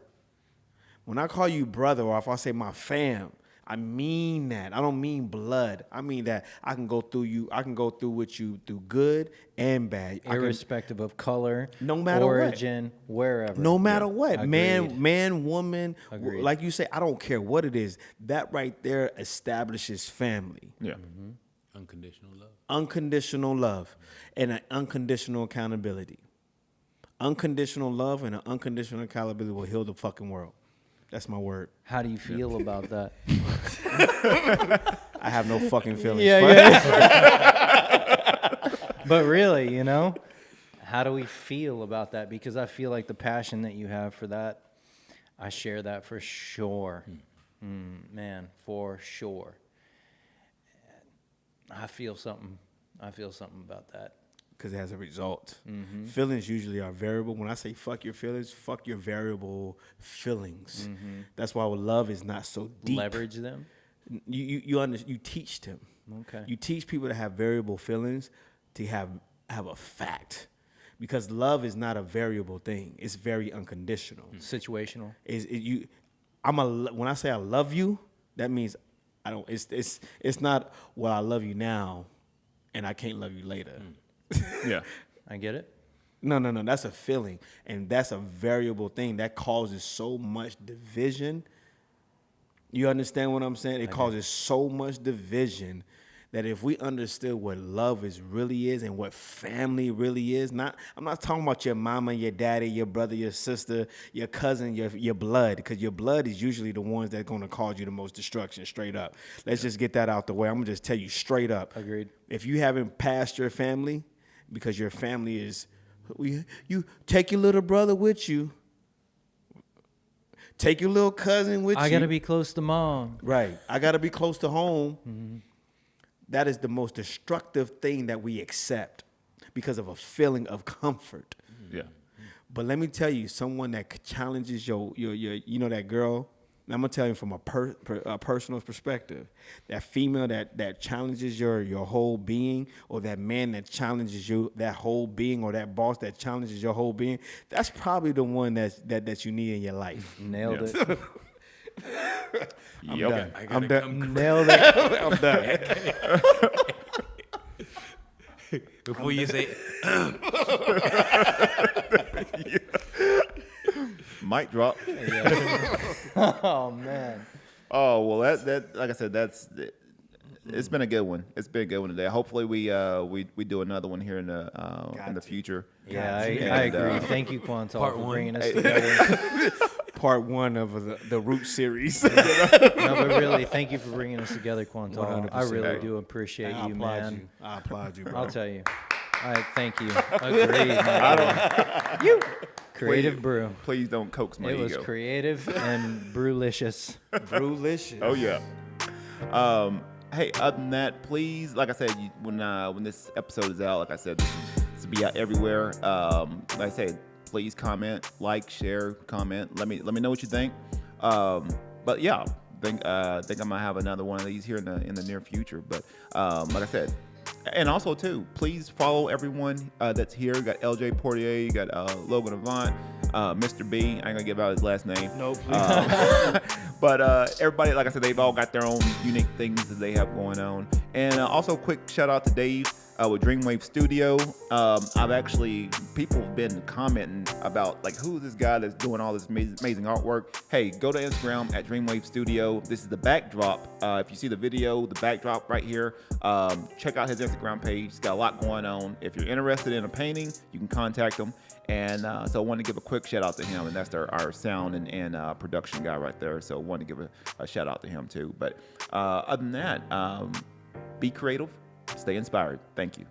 or if I say my fam, I mean that. I don't mean blood. I mean that I can go through you. I can go through with you through good and bad. Irrespective of color, no matter origin, wherever. No matter what. Agreed. Man, woman, Agreed. like you say, I don't care what it is. That right there establishes family. Yeah. Unconditional love. Unconditional love and an unconditional accountability. Unconditional love and an unconditional accountability will heal the fucking world. That's my word. How do you feel about that? I have no fucking feelings. Yeah. But really, you know, how do we feel about that? Because I feel like the passion that you have for that, I share that for sure. Man, for sure. I feel something about that. Because it has a result. Feelings usually are variable. When I say fuck your feelings, fuck your variable feelings. That's why love is not so deep. Leverage them. You teach them. Okay. You teach people to have variable feelings to have a fact, because love is not a variable thing. It's very unconditional. Situational. When I say I love you, that means I don't. It's not, well, I love you now, and I can't love you later. Yeah. I get it. No. That's a feeling, and that's a variable thing that causes so much division. You understand what I'm saying? It causes so much division that if we understood what love really is and what family really is, I'm not talking about your mama, your daddy, your brother, your sister, your cousin, your blood, because your blood is usually the ones that's going to cause you the most destruction, straight up. Let's just get that out the way. I'm going to just tell you straight up. Agreed. If you haven't passed your family, because your family is, you take your little brother with you. Take your little cousin with you. I got to be close to mom. Right. I got to be close to home. That is the most destructive thing that we accept because of a feeling of comfort. Yeah. But let me tell you, someone that challenges your you know, that girl, and I'm going to tell you from a personal perspective, that female that challenges your whole being, or that man that challenges you, that whole being, or that boss that challenges your whole being, that's probably the one that you need in your life. Nailed it. I'm Yep. done. I I'm gotta done. Nailed it. I'm done. Before you say, Mic drop. Oh, man. Oh, well, that like I said, it's been a good one. It's been a good one today. Hopefully we do another one here in the future. Yeah, I And, agree. Thank you, Quantal, Part for one. bringing us together. Part 1 of the Root series. No, but really, thank you for bringing us together, Quantal. I 100%. really do appreciate you, man. I applaud you, bro. I'll tell you. All right, thank you. Agreed. You creative brew. Please don't coax my It ego. was creative and brewlicious. Brewlicious. Oh yeah. Hey, other than that, please, like I said, when this episode is out, like I said, this will be out everywhere. Like I said, please comment, like, share, comment. Let me know what you think. But yeah, think I might have another one of these here in the near future. But like I said, and also too, please follow everyone that's here. You got ELJ Portee, you got Logan Avant, Mr. B. I ain't gonna give out his last name. Nope. But everybody, like I said, they've all got their own unique things that they have going on. And also, quick shout out to Dave. with Dreamwave Studio. People have been commenting about like, who's this guy that's doing all this amazing artwork. Hey, go to Instagram at Dreamwave Studio. This is the backdrop. If you see the video, the backdrop right here, check out his Instagram page. He's got a lot going on. If you're interested in a painting, you can contact him. And so I wanted to give a quick shout out to him, and that's our sound and production guy right there. So I wanted to give a shout out to him too. But other than that, be creative, stay inspired. Thank you.